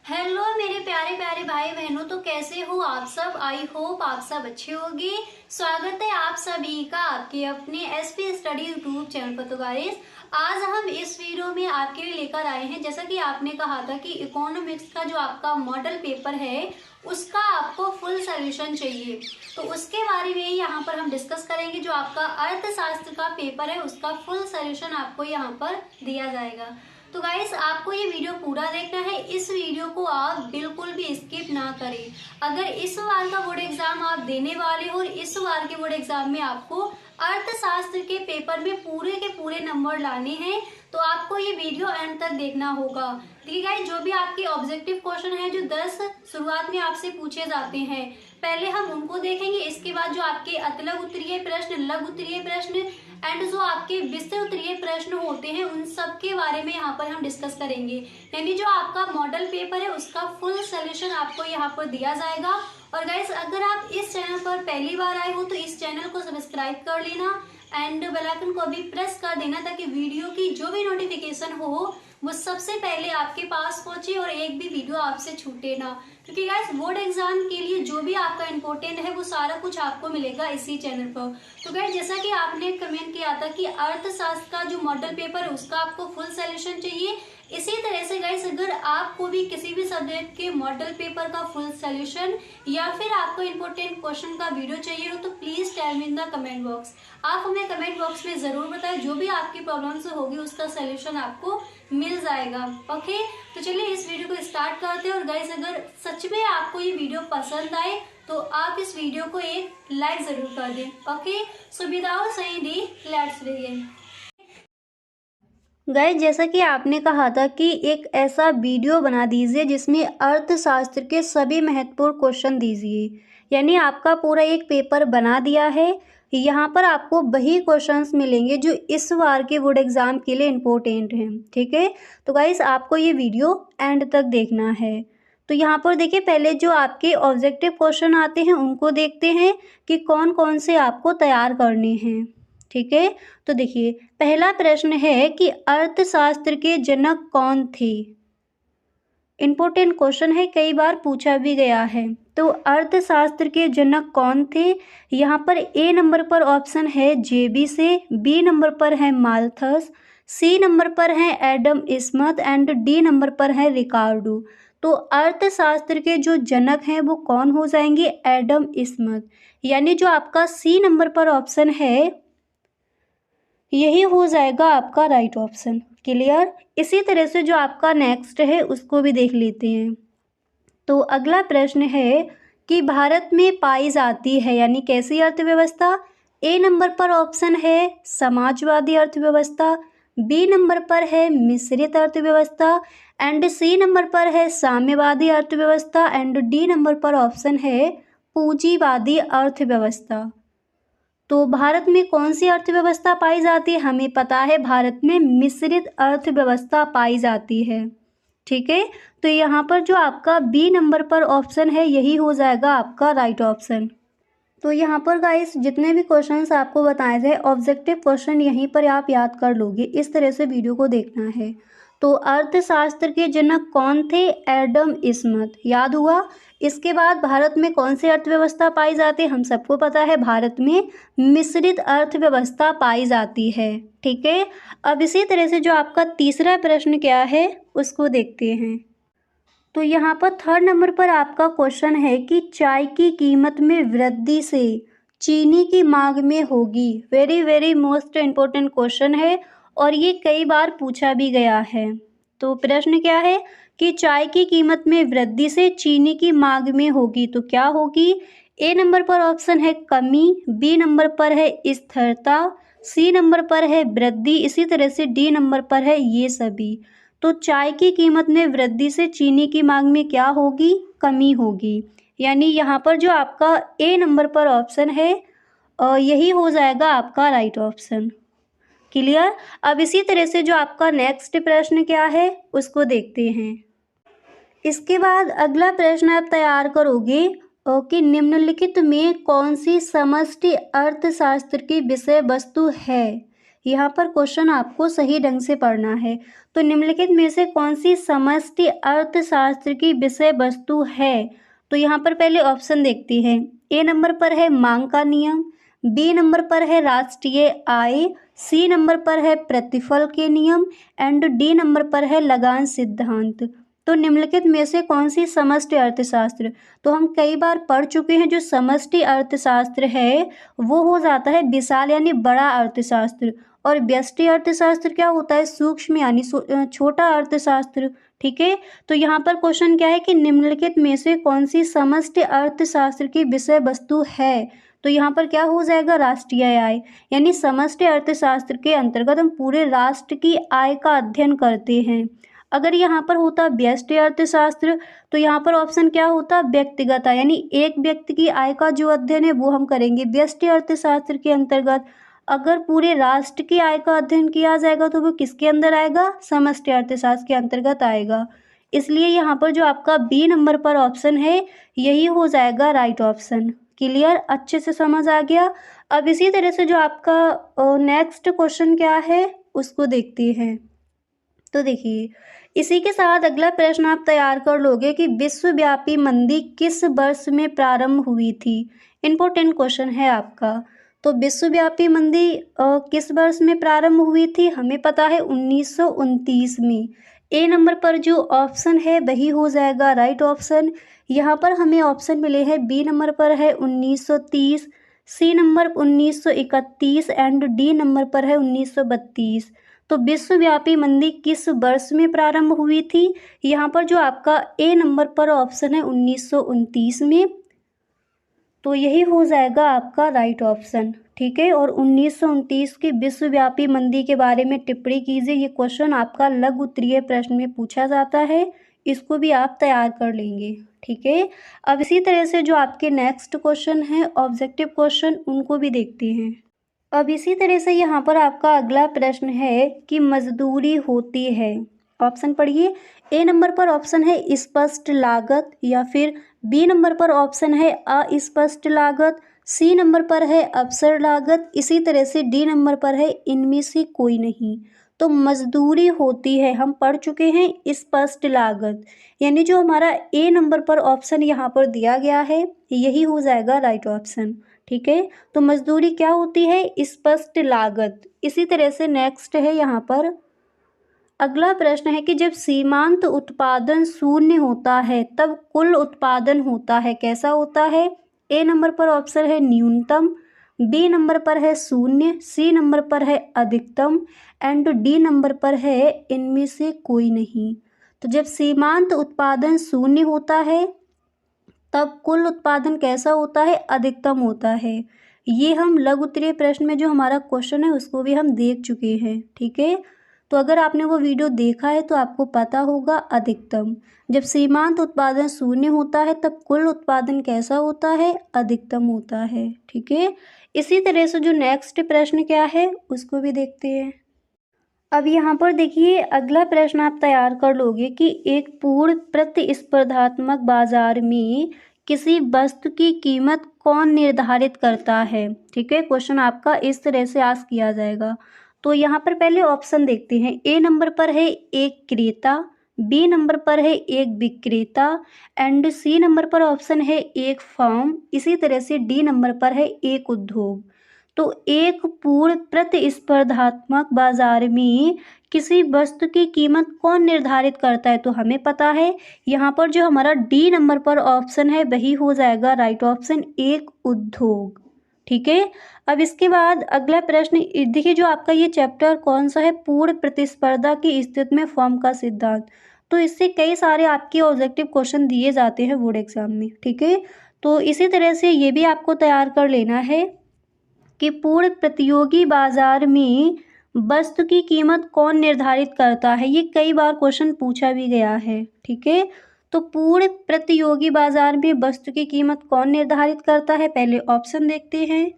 Hello मेरे प्यारे प्यारे भाई बहनों, तो कैसे हो आप सब। आई होप आप सब अच्छे होंगे। स्वागत है आप सभी का आपके अपने एसपी स्टडी यूट्यूब चैनल पर। तो गाइस, आज हम इस वीडियो में आपके लिए लेकर आए हैं, जैसा कि आपने कहा था कि इकोनॉमिक्स का जो आपका मॉडल पेपर है उसका आपको फुल सोल्यूशन चाहिए, तो उसके बारे में यहाँ पर हम डिस्कस करेंगे। जो आपका अर्थशास्त्र का पेपर है उसका फुल सोल्यूशन आपको यहाँ पर दिया जाएगा। तो गाइस, आपको ये वीडियो पूरा देखना है। इस वीडियो को आप बिल्कुल भी स्किप ना करें। अगर इस बार का बोर्ड एग्जाम आप देने वाले हो और इस बार के बोर्ड एग्जाम में आपको अर्थशास्त्र के पेपर में पूरे के पूरे नंबर लाने हैं, तो आपको ये वीडियो एंड तक देखना होगा। देखिए गाइस, जो भी आपके ऑब्जेक्टिव क्वेश्चन है जो 10 शुरुआत में आपसे पूछे जाते हैं, पहले हम उनको देखेंगे। इसके बाद जो आपके अतलग उत्तरीय प्रश्न, लघु उत्तरीय प्रश्न एंड जो आपके विस्तृत उत्तरीय प्रश्न होते हैं उन सब के बारे में यहाँ पर हम डिस्कस करेंगे। यानी जो आपका मॉडल पेपर है उसका फुल सोल्यूशन आपको यहाँ पर दिया जाएगा। और गाइस, अगर आप इस चैनल पर पहली बार आए हो तो इस चैनल को सब्सक्राइब कर लेना एंड बेल आइकन को भी प्रेस कर देना, ताकि वीडियो की जो भी नोटिफिकेशन हो वो सबसे पहले आपके पास पहुंचे और एक भी वीडियो आपसे छूटे ना। क्योंकि गाइस, बोर्ड एग्जाम के लिए जो भी आपका इम्पोर्टेंट है वो सारा कुछ आपको मिलेगा इसी चैनल पर। तो गाइस, जैसा कि आपने कमेंट किया था कि अर्थशास्त्र का जो मॉडल पेपर है उसका आपको फुल सोल्यूशन चाहिए, इसी तरह से गाइस, अगर आपको भी किसी भी सब्जेक्ट के मॉडल पेपर का फुल सोल्यूशन या फिर आपको इम्पोर्टेंट क्वेश्चन का वीडियो चाहिए हो तो please tell me in the comment box. आप हमें कमेंट बॉक्स में जरूर बताएं, जो भी आपकी प्रॉब्लम्स होगी उसका सोल्यूशन आपको मिल जाएगा। ओके, तो चलिए इस वीडियो को स्टार्ट करते हैं। और गाइस, अगर सच में आपको ये वीडियो पसंद आए तो आप इस वीडियो को एक लाइक जरूर कर दें। Okay, so without saying D let's begin. Guys, जैसा कि आपने कहा था कि एक ऐसा वीडियो बना दीजिए जिसमें अर्थशास्त्र के सभी महत्वपूर्ण क्वेश्चन दीजिए। यानी आपका पूरा एक पेपर बना दिया है। यहाँ पर आपको वही क्वेश्चंस मिलेंगे जो इस बार के बोर्ड एग्जाम के लिए इम्पोर्टेंट हैं। ठीक है, तो गाइस आपको ये वीडियो एंड तक देखना है। तो यहाँ पर देखिए, पहले जो आपके ऑब्जेक्टिव क्वेश्चन आते हैं उनको देखते हैं कि कौन कौन से आपको तैयार करने हैं। ठीक है, तो देखिए पहला प्रश्न है कि अर्थशास्त्र के जनक कौन थे। इम्पोर्टेंट क्वेश्चन है, कई बार पूछा भी गया है। तो अर्थशास्त्र के जनक कौन थे। यहाँ पर ए नंबर पर ऑप्शन है जेबी से, बी नंबर पर है माल्थस, सी नंबर पर है Adam Smith and D number पर है रिकार्डो। तो अर्थशास्त्र के जो जनक हैं वो कौन हो जाएंगे, एडम स्मिथ। यानी जो आपका सी नंबर पर ऑप्शन है यही हो जाएगा आपका राइट ऑप्शन। क्लियर। इसी तरह से जो आपका नेक्स्ट है उसको भी देख लेते हैं। तो अगला प्रश्न है कि भारत में पाई जाती है यानी कैसी अर्थव्यवस्था। ए नंबर पर ऑप्शन है समाजवादी अर्थव्यवस्था, बी नंबर पर है मिश्रित अर्थव्यवस्था एंड सी नंबर पर है साम्यवादी अर्थव्यवस्था एंड डी नंबर पर ऑप्शन है पूंजीवादी अर्थव्यवस्था। तो भारत में कौन सी अर्थव्यवस्था पाई जाती है, हमें पता है भारत में मिश्रित अर्थव्यवस्था पाई जाती है। ठीक है, तो यहाँ पर जो आपका बी नंबर पर ऑप्शन है यही हो जाएगा आपका राइट ऑप्शन। तो यहाँ पर गाइस जितने भी क्वेश्चंस आपको बताए थे ऑब्जेक्टिव क्वेश्चन यहीं पर आप याद कर लोगे, इस तरह से वीडियो को देखना है। तो अर्थशास्त्र के जनक कौन थे, एडम स्मिथ, याद हुआ। इसके बाद भारत में कौन सी अर्थव्यवस्था पाई जाती है, हम सबको पता है भारत में मिश्रित अर्थव्यवस्था पाई जाती है। ठीक है, अब इसी तरह से जो आपका तीसरा प्रश्न क्या है उसको देखते हैं। तो यहाँ पर थर्ड नंबर पर आपका क्वेश्चन है कि चाय की कीमत में वृद्धि से चीनी की मांग में होगी। Very very most important question है और ये कई बार पूछा भी गया है। तो प्रश्न क्या है कि चाय की कीमत में वृद्धि से चीनी की मांग में होगी, तो क्या होगी। ए नंबर पर ऑप्शन है कमी, बी नंबर पर है स्थिरता, सी नंबर पर है वृद्धि, इसी तरह से डी नंबर पर है ये सभी। तो चाय की कीमत में वृद्धि से चीनी की मांग में क्या होगी, कमी होगी। यानी यहाँ पर जो आपका ए नंबर पर ऑप्शन है यही हो जाएगा आपका राइट ऑप्शन। क्लियर। अब इसी तरह से जो आपका नेक्स्ट प्रश्न क्या है उसको देखते हैं। इसके बाद अगला प्रश्न आप तैयार करोगे कि निम्नलिखित में कौन सी समष्टि अर्थशास्त्र की विषय वस्तु है। यहाँ पर क्वेश्चन आपको सही ढंग से पढ़ना है। तो निम्नलिखित में से कौन सी समष्टि अर्थशास्त्र की विषय वस्तु है? तो यहाँ पर पहले ऑप्शन देखते हैं। ए नंबर पर है मांग का नियम, बी नंबर पर है राष्ट्रीय आय, सी नंबर पर है प्रतिफल के नियम एंड डी नंबर पर है लगान सिद्धांत। तो निम्नलिखित में से कौन सी समष्टि अर्थशास्त्र? तो हम कई बार पढ़ चुके हैं, जो समष्टि अर्थशास्त्र है वो हो जाता है विशाल यानी बड़ा अर्थशास्त्र, और व्यष्टि अर्थशास्त्र क्या होता है? सूक्ष्म यानी छोटा अर्थशास्त्र। ठीक है, तो यहाँ पर क्वेश्चन क्या है कि निम्नलिखित में से कौन सी समष्टि अर्थशास्त्र की विषय वस्तु है? तो यहाँ पर क्या हो जाएगा? राष्ट्रीय आय, यानी समष्टि अर्थशास्त्र के अंतर्गत हम पूरे राष्ट्र की आय का अध्ययन करते हैं। अगर यहाँ पर होता व्यष्टि अर्थशास्त्र तो यहाँ पर ऑप्शन क्या होता? व्यक्तिगत आय, यानी एक व्यक्ति की आय का जो अध्ययन है वो हम करेंगे व्यष्टि अर्थशास्त्र के अंतर्गत। अगर पूरे राष्ट्र की आय का अध्ययन किया जाएगा तो वो किसके अंदर आएगा? समष्टि अर्थशास्त्र के अंतर्गत आएगा। इसलिए यहाँ पर जो आपका बी नंबर पर ऑप्शन है यही हो जाएगा राइट ऑप्शन। क्लियर? अच्छे से समझ आ गया। अब इसी तरह से जो आपका नेक्स्ट क्वेश्चन क्या है उसको देखते हैं। तो देखिए, इसी के साथ अगला प्रश्न आप तैयार कर लोगे कि विश्वव्यापी मंदी किस वर्ष में प्रारंभ हुई थी। इम्पोर्टेंट क्वेश्चन है आपका। तो विश्वव्यापी मंदी किस वर्ष में प्रारंभ हुई थी? हमें पता है 1929 में। ए नंबर पर जो ऑप्शन है वही हो जाएगा राइट ऑप्शन। यहाँ पर हमें ऑप्शन मिले हैं, बी नंबर पर है 1930, C number 1931 and D number पर है 1932। तो विश्वव्यापी मंदी किस वर्ष में प्रारंभ हुई थी? यहाँ पर जो आपका ए नंबर पर ऑप्शन है 1929 में, तो यही हो जाएगा आपका राइट ऑप्शन। ठीक है, और 1929 की विश्वव्यापी मंदी के बारे में टिप्पणी कीजिए। ये क्वेश्चन आपका लघु उत्तरीय प्रश्न में पूछा जाता है, इसको भी आप तैयार कर लेंगे। ठीक है, अब इसी तरह से जो आपके नेक्स्ट क्वेश्चन है ऑब्जेक्टिव क्वेश्चन, उनको भी देखते हैं। अब इसी तरह से यहाँ पर आपका अगला प्रश्न है कि मजदूरी होती है। ऑप्शन पढ़िए। ए नंबर पर ऑप्शन है स्पष्ट लागत, या फिर बी नंबर पर ऑप्शन है अस्पष्ट लागत, सी नंबर पर है अवसर लागत, इसी तरह से डी नंबर पर है इनमें से कोई नहीं। तो मजदूरी होती है हम पढ़ चुके हैं स्पष्ट लागत, यानी जो हमारा ए नंबर पर ऑप्शन यहाँ पर दिया गया है यही हो जाएगा राइट ऑप्शन। ठीक है, तो मजदूरी क्या होती है? स्पष्ट लागत। इसी तरह से नेक्स्ट है यहाँ पर अगला प्रश्न है कि जब सीमांत उत्पादन शून्य होता है तब कुल उत्पादन होता है, कैसा होता है? ए नंबर पर ऑप्शन है न्यूनतम, बी नंबर पर है शून्य, सी नंबर पर है अधिकतम एंड डी नंबर पर है इनमें से कोई नहीं। तो जब सीमांत उत्पादन शून्य होता है तब कुल उत्पादन कैसा होता है? अधिकतम होता है। ये हम लघु उत्तरीय प्रश्न में जो हमारा क्वेश्चन है उसको भी हम देख चुके हैं। ठीक है, तो अगर आपने वो वीडियो देखा है तो आपको पता होगा अधिकतम। जब सीमांत उत्पादन शून्य होता है तब कुल उत्पादन कैसा होता है? अधिकतम होता है। ठीक है, इसी तरह से जो नेक्स्ट प्रश्न क्या है उसको भी देखते हैं। अब यहाँ पर देखिए अगला प्रश्न आप तैयार कर लोगे कि एक पूर्ण प्रतिस्पर्धात्मक बाजार में किसी वस्तु की कीमत कौन निर्धारित करता है। ठीक है, क्वेश्चन आपका इस तरह से आस्क किया जाएगा। तो यहाँ पर पहले ऑप्शन देखते हैं। ए नंबर पर है एक क्रेता, बी नंबर पर है एक विक्रेता एंड सी नंबर पर ऑप्शन है एक फर्म, इसी तरह से डी नंबर पर है एक उद्योग। तो एक पूर्ण प्रतिस्पर्धात्मक बाजार में किसी वस्तु की कीमत कौन निर्धारित करता है? तो हमें पता है यहाँ पर जो हमारा डी नंबर पर ऑप्शन है वही हो जाएगा राइट ऑप्शन, एक उद्योग। ठीक है, अब इसके बाद अगला प्रश्न देखिए, जो आपका ये चैप्टर कौन सा है? पूर्ण प्रतिस्पर्धा की स्थिति में फर्म का सिद्धांत। तो इससे कई सारे आपके ऑब्जेक्टिव क्वेश्चन दिए जाते हैं बोर्ड एग्जाम में। ठीक है, तो इसी तरह से ये भी आपको तैयार कर लेना है कि पूर्ण प्रतियोगी बाजार में वस्तु की कीमत कौन निर्धारित करता है। ये कई बार क्वेश्चन पूछा भी गया है। ठीक है, तो पूर्ण प्रतियोगी बाजार में वस्तु की कीमत कौन निर्धारित करता है? पहले ऑप्शन देखते हैं।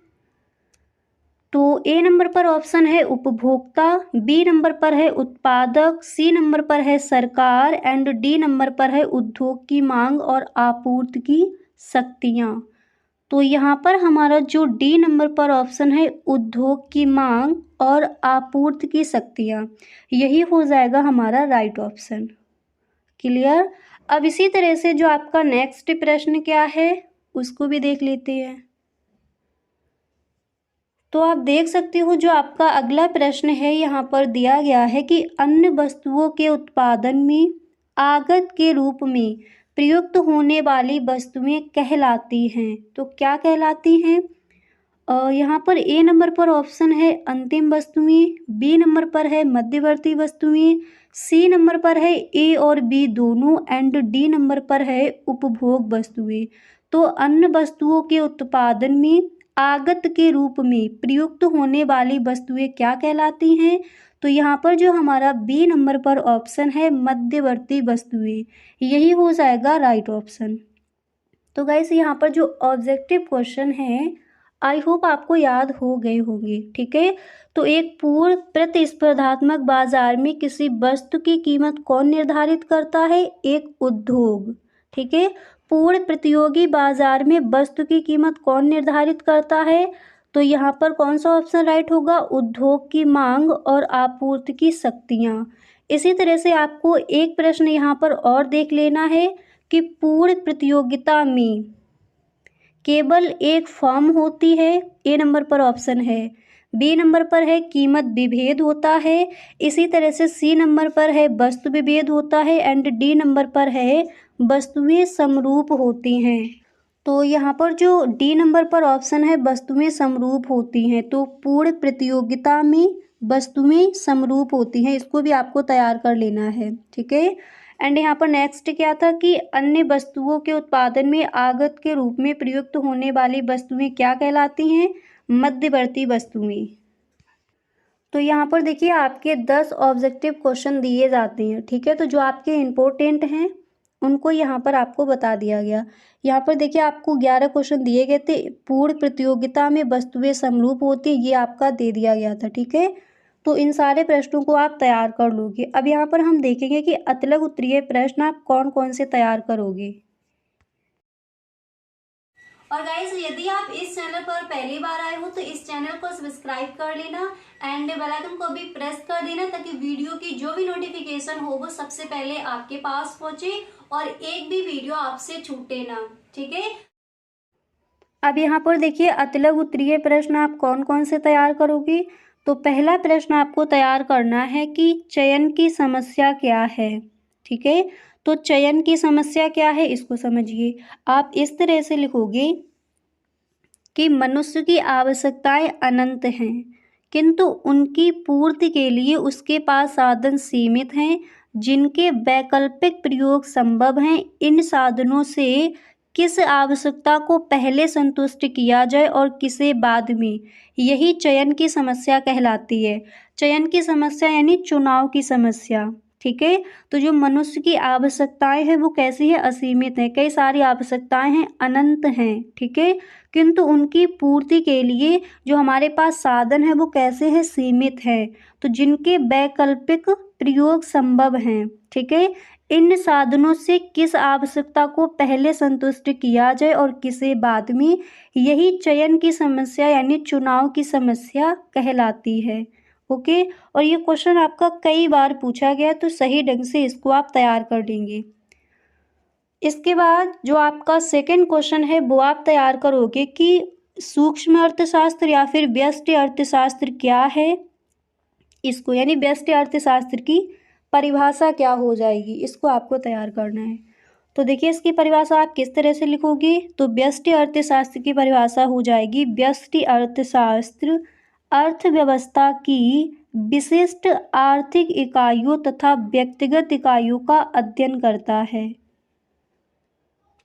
तो ए नंबर पर ऑप्शन है उपभोक्ता, बी नंबर पर है उत्पादक, सी नंबर पर है सरकार एंड डी नंबर पर है उद्योग की मांग और आपूर्ति की शक्तियाँ। तो यहाँ पर हमारा जो डी नंबर पर ऑप्शन है, उद्योग की मांग और आपूर्ति की शक्तियाँ, यही हो जाएगा हमारा राइट ऑप्शन। क्लियर। अब इसी तरह से जो आपका नेक्स्ट प्रश्न क्या है उसको भी देख लेते हैं। तो आप देख सकते हो जो आपका अगला प्रश्न है यहाँ पर दिया गया है कि अन्य वस्तुओं के उत्पादन में आगत के रूप में प्रयुक्त होने वाली वस्तुएं कहलाती हैं। तो क्या कहलाती हैं? यहाँ पर ए नंबर पर ऑप्शन है अंतिम वस्तुएं, बी नंबर पर है मध्यवर्ती वस्तुएं, सी नंबर पर है ए और बी दोनों एंड डी नंबर पर है उपभोग वस्तुएं। तो अन्य वस्तुओं के उत्पादन में आगत के रूप में प्रयुक्त होने वाली वस्तुएं क्या कहलाती हैं? तो यहाँ पर जो हमारा बी नंबर पर ऑप्शन है मध्यवर्ती वस्तुएं, यही हो जाएगा राइट ऑप्शन। तो गाइस यहाँ पर जो ऑब्जेक्टिव क्वेश्चन है आई होप आपको याद हो गए होंगे। ठीक है, तो एक पूर्ण प्रतिस्पर्धात्मक बाजार में किसी वस्तु की कीमत कौन निर्धारित करता है? एक उद्योग। ठीक है, पूर्ण प्रतियोगी बाजार में वस्तु की कीमत कौन निर्धारित करता है? तो यहाँ पर कौन सा ऑप्शन राइट होगा? उद्योग की मांग और आपूर्ति की शक्तियाँ। इसी तरह से आपको एक प्रश्न यहाँ पर और देख लेना है कि पूर्ण प्रतियोगिता में केवल एक फर्म होती है, ए नंबर पर ऑप्शन है। बी नंबर पर है कीमत विभेद होता है। इसी तरह से सी नंबर पर है वस्तु विभेद होता है एंड डी नंबर पर है वस्तुएं समरूप होती हैं। तो यहाँ पर जो डी नंबर पर ऑप्शन है वस्तुएं समरूप होती हैं, तो पूर्ण प्रतियोगिता में वस्तुएं समरूप होती हैं, इसको भी आपको तैयार कर लेना है। ठीक है, एंड यहाँ पर नेक्स्ट क्या था कि अन्य वस्तुओं के उत्पादन में आगत के रूप में प्रयुक्त होने वाली वस्तुएं क्या कहलाती हैं? मध्यवर्ती वस्तुएं। तो यहाँ पर देखिए आपके 10 ऑब्जेक्टिव क्वेश्चन दिए जाते हैं। ठीक है, तो जो आपके इम्पोर्टेंट हैं उनको यहाँ पर आपको बता दिया गया। यहाँ पर देखिए आपको 11 क्वेश्चन दिए गए थे। पूर्ण प्रतियोगिता में वस्तुएं समरूप होती हैं, ये आपका दे दिया गया था। ठीक है, तो इन सारे प्रश्नों को आप तैयार कर लोगे। अब यहाँ पर हम देखेंगे कि अतलग उत्तरीय प्रश्न आप कौन कौन से तैयार करोगे। और गाइस यदि आप इस चैनल पर पहली बार आए हो तो इस चैनल को सब्सक्राइब कर लेना एंड बेल आइकन को भी प्रेस कर देना ताकि वीडियो की जो भी नोटिफिकेशन हो वो सबसे पहले आपके पास पहुंचे और एक भी वीडियो आपसे छूटे ना। ठीक है, अब यहाँ पर देखिए अतलग उत्तरीय प्रश्न आप कौन कौन से तैयार करोगे। तो पहला प्रश्न आपको तैयार करना है कि चयन की समस्या क्या है। ठीक है, तो चयन की समस्या क्या है इसको समझिए। आप इस तरह से लिखोगे कि मनुष्य की आवश्यकताएं अनंत हैं किंतु उनकी पूर्ति के लिए उसके पास साधन सीमित हैं जिनके वैकल्पिक प्रयोग संभव हैं। इन साधनों से किस आवश्यकता को पहले संतुष्ट किया जाए और किसे बाद में, यही चयन की समस्या कहलाती है। चयन की समस्या यानी चुनाव की समस्या। ठीक है, तो जो मनुष्य की आवश्यकताएं हैं वो कैसी है? असीमित है, कई सारी आवश्यकताएं हैं, अनंत हैं। ठीक है, किंतु उनकी पूर्ति के लिए जो हमारे पास साधन है वो कैसे हैं? सीमित है, तो जिनके वैकल्पिक प्रयोग संभव हैं। ठीक है, इन साधनों से किस आवश्यकता को पहले संतुष्ट किया जाए और किसे बाद में, यही चयन की समस्या यानी चुनाव की समस्या कहलाती है। ओके, और ये क्वेश्चन आपका कई बार पूछा गया तो सही ढंग से इसको आप तैयार कर लेंगे। इसके बाद जो आपका सेकंड क्वेश्चन है वो आप तैयार करोगे कि सूक्ष्म अर्थशास्त्र या फिर व्यष्टि अर्थशास्त्र क्या है, इसको यानी व्यष्टि अर्थशास्त्र की परिभाषा क्या हो जाएगी, इसको आपको तैयार करना है। तो देखिए इसकी परिभाषा आप किस तरह से लिखोगे। तो व्यष्टि अर्थशास्त्र की परिभाषा हो जाएगी, व्यष्टि अर्थशास्त्र अर्थव्यवस्था की विशिष्ट आर्थिक इकाइयों तथा व्यक्तिगत इकाइयों का अध्ययन करता है।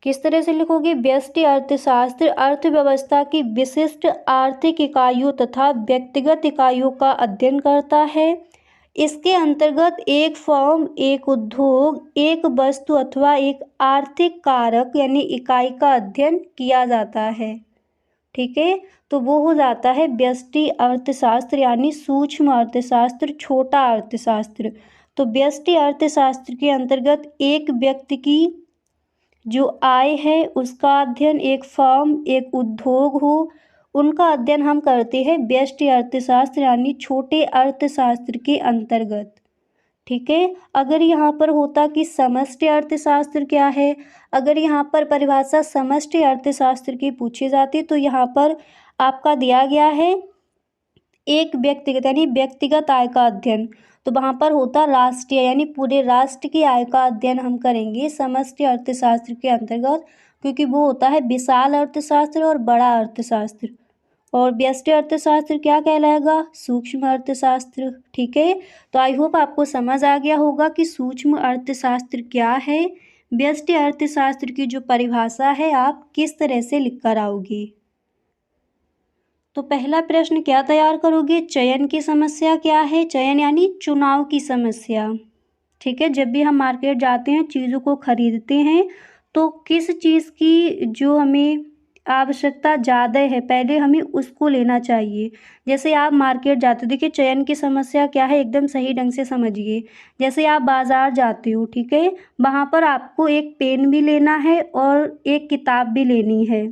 किस तरह से लिखोगे? व्यष्टि अर्थशास्त्र अर्थव्यवस्था की विशिष्ट आर्थिक इकाइयों तथा व्यक्तिगत इकाइयों का अध्ययन करता है। इसके अंतर्गत एक फर्म, एक उद्योग, एक वस्तु अथवा एक आर्थिक कारक यानी इकाई का अध्ययन किया जाता है। ठीक है, तो वो हो जाता है व्यष्टि अर्थशास्त्र यानी सूक्ष्म अर्थशास्त्र, छोटा अर्थशास्त्र। तो व्यष्टि अर्थशास्त्र के अंतर्गत एक व्यक्ति की जो आय है उसका अध्ययन, एक फर्म, एक उद्योग हो, उनका अध्ययन हम करते हैं व्यष्टि अर्थशास्त्र यानी छोटे अर्थशास्त्र के अंतर्गत। ठीक है। अगर यहाँ पर होता कि समष्टि अर्थशास्त्र क्या है, अगर यहाँ पर परिभाषा समष्टि अर्थशास्त्र की पूछी जाती तो यहाँ पर आपका दिया गया है एक व्यक्तिगत यानी व्यक्तिगत आय का अध्ययन, तो वहाँ पर होता राष्ट्रीय यानी पूरे राष्ट्र की आय का अध्ययन हम करेंगे समष्टि अर्थशास्त्र के अंतर्गत, क्योंकि वो होता है विशाल अर्थशास्त्र और बड़ा अर्थशास्त्र। और व्यष्टि अर्थशास्त्र क्या कहलाएगा, सूक्ष्म अर्थशास्त्र। ठीक है। तो आई होप आपको समझ आ गया होगा कि सूक्ष्म अर्थशास्त्र क्या है, व्यष्टि अर्थशास्त्र की जो परिभाषा है आप किस तरह से लिख कर आओगे। तो पहला प्रश्न क्या तैयार करोगे, चयन की समस्या क्या है, चयन यानी चुनाव की समस्या। ठीक है। जब भी हम मार्केट जाते हैं, चीज़ों को खरीदते हैं, तो किस चीज़ की जो हमें आवश्यकता ज़्यादा है पहले हमें उसको लेना चाहिए। जैसे आप मार्केट जाते हो, देखिए चयन की समस्या क्या है एकदम सही ढंग से समझिए। जैसे आप बाज़ार जाते हो, ठीक है, वहाँ पर आपको एक पेन भी लेना है और एक किताब भी लेनी है,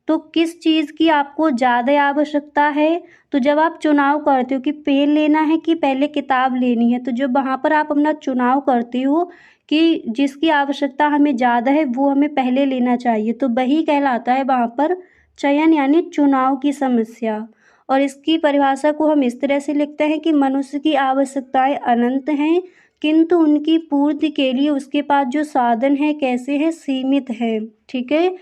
तो किस चीज़ की आपको ज़्यादा आवश्यकता है। तो जब आप चुनाव करते हो कि पेन लेना है कि पहले किताब लेनी है, तो जब वहाँ पर आप अपना चुनाव करते हो कि जिसकी आवश्यकता हमें ज़्यादा है वो हमें पहले लेना चाहिए, तो वही कहलाता है वहाँ पर चयन यानी चुनाव की समस्या। और इसकी परिभाषा को हम इस तरह से लिखते हैं कि मनुष्य की आवश्यकताएं अनंत हैं, किंतु उनकी पूर्ति के लिए उसके पास जो साधन है कैसे हैं, सीमित है। ठीक है।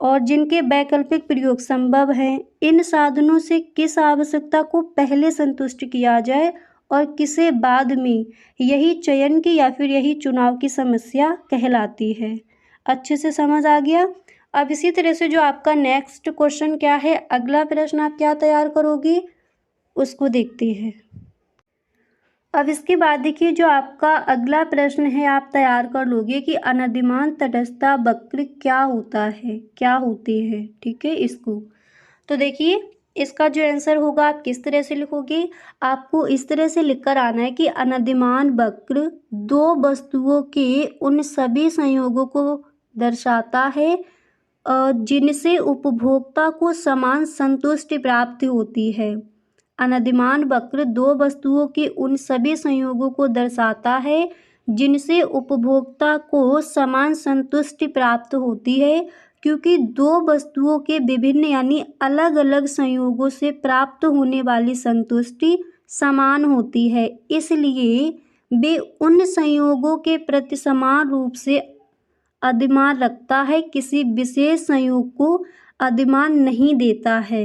और जिनके वैकल्पिक प्रयोग संभव हैं, इन साधनों से किस आवश्यकता को पहले संतुष्ट किया जाए और किसे बाद में, यही चयन की या फिर यही चुनाव की समस्या कहलाती है। अच्छे से समझ आ गया। अब इसी तरह से जो आपका नेक्स्ट क्वेश्चन क्या है, अगला प्रश्न आप क्या तैयार करोगे उसको देखते हैं। अब इसके बाद देखिए जो आपका अगला प्रश्न है आप तैयार कर लोगे कि अनधिमान तटस्थता वक्र क्या होता है, क्या होते हैं। ठीक है। इसको तो देखिए इसका जो आंसर होगा आप किस तरह से लिखोगे, आपको इस तरह से लिखकर आना है कि अनधिमान वक्र दो वस्तुओं के उन सभी संयोगों को दर्शाता है जिनसे उपभोक्ता को समान संतुष्टि प्राप्त होती है। अनधिमान वक्र दो वस्तुओं के उन सभी संयोगों को दर्शाता है जिनसे उपभोक्ता को समान संतुष्टि प्राप्त होती है, क्योंकि दो वस्तुओं के विभिन्न यानी अलग अलग संयोगों से प्राप्त होने वाली संतुष्टि समान होती है, इसलिए वे उन संयोगों के प्रति समान रूप से अधिमान रखता है, किसी विशेष संयोग को अधिमान नहीं देता है।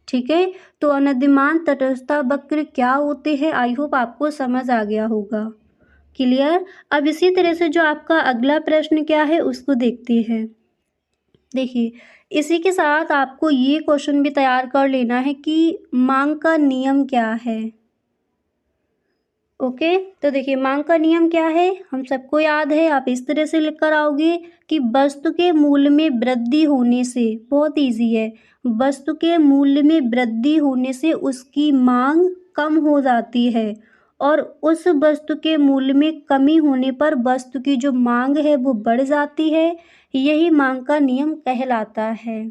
ठीक है। तो अनधिमान तटस्थता वक्र क्या होते हैं, आई होप आपको समझ आ गया होगा। क्लियर। अब इसी तरह से जो आपका अगला प्रश्न क्या है उसको देखते हैं। देखिए इसी के साथ आपको ये क्वेश्चन भी तैयार कर लेना है कि मांग का नियम क्या है। ओके। तो देखिए मांग का नियम क्या है हम सबको याद है, आप इस तरह से लिख कर आओगे कि वस्तु के मूल्य में वृद्धि होने से, बहुत इजी है, वस्तु के मूल्य में वृद्धि होने से उसकी मांग कम हो जाती है और उस वस्तु के मूल्य में कमी होने पर वस्तु की जो मांग है वो बढ़ जाती है, यही मांग का नियम कहलाता है।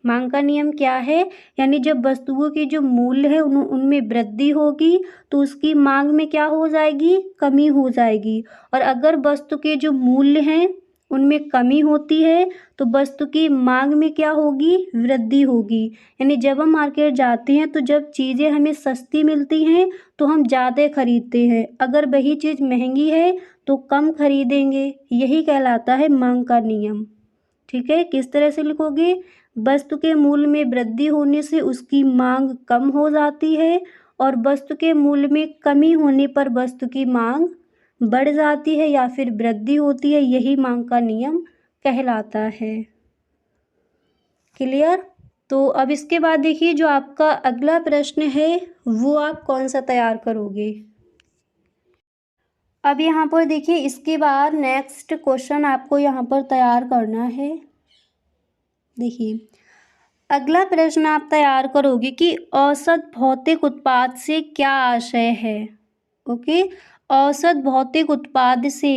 मांग का नियम क्या है, यानी जब वस्तुओं की जो मूल्य है उनमें वृद्धि होगी तो उसकी मांग में क्या हो जाएगी, कमी हो जाएगी। और अगर वस्तु के जो मूल्य हैं उनमें कमी होती है तो वस्तु की मांग में क्या होगी, वृद्धि होगी। यानी जब हम मार्केट जाते हैं तो जब चीज़ें हमें सस्ती मिलती हैं तो हम ज़्यादा खरीदते हैं, अगर वही चीज़ महंगी है तो कम खरीदेंगे, यही कहलाता है मांग का नियम। ठीक है। किस तरह से लिखोगे, वस्तु के मूल्य में वृद्धि होने से उसकी मांग कम हो जाती है और वस्तु के मूल्य में कमी होने पर वस्तु की मांग बढ़ जाती है या फिर वृद्धि होती है, यही मांग का नियम कहलाता है। क्लियर। तो अब इसके बाद देखिए जो आपका अगला प्रश्न है वो आप कौन सा तैयार करोगे। अब यहाँ पर देखिए इसके बाद नेक्स्ट क्वेश्चन आपको यहाँ पर तैयार करना है। देखिए अगला प्रश्न आप तैयार करोगे कि औसत भौतिक उत्पाद से क्या आशय है। ओके। औसत भौतिक उत्पाद से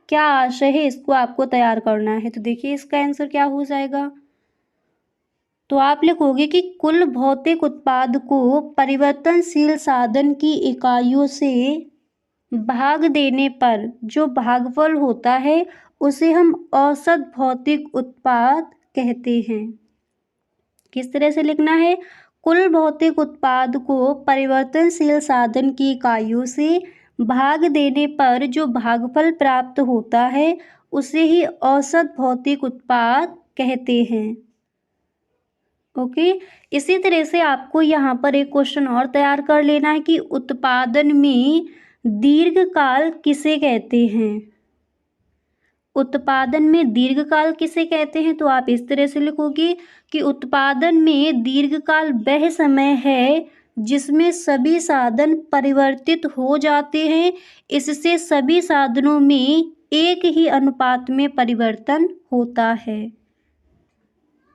क्या आशय है, इसको आपको तैयार करना है। तो देखिए इसका आंसर क्या हो जाएगा। तो आप लिखोगे कि कुल भौतिक उत्पाद को परिवर्तनशील साधन की इकाइयों से भाग देने पर जो भागफल होता है उसे हम औसत भौतिक उत्पाद कहते हैं। किस तरह से लिखना है, कुल भौतिक उत्पाद को परिवर्तनशील साधन की इकाइयों से भाग देने पर जो भागफल प्राप्त होता है उसे ही औसत भौतिक उत्पाद कहते हैं। ओके, इसी तरह से आपको यहाँ पर एक क्वेश्चन और तैयार कर लेना है कि उत्पादन में दीर्घकाल किसे कहते हैं। उत्पादन में दीर्घकाल किसे कहते हैं, तो आप इस तरह से लिखोगे कि उत्पादन में दीर्घकाल वह समय है जिसमें सभी साधन परिवर्तित हो जाते हैं, इससे सभी साधनों में एक ही अनुपात में परिवर्तन होता है।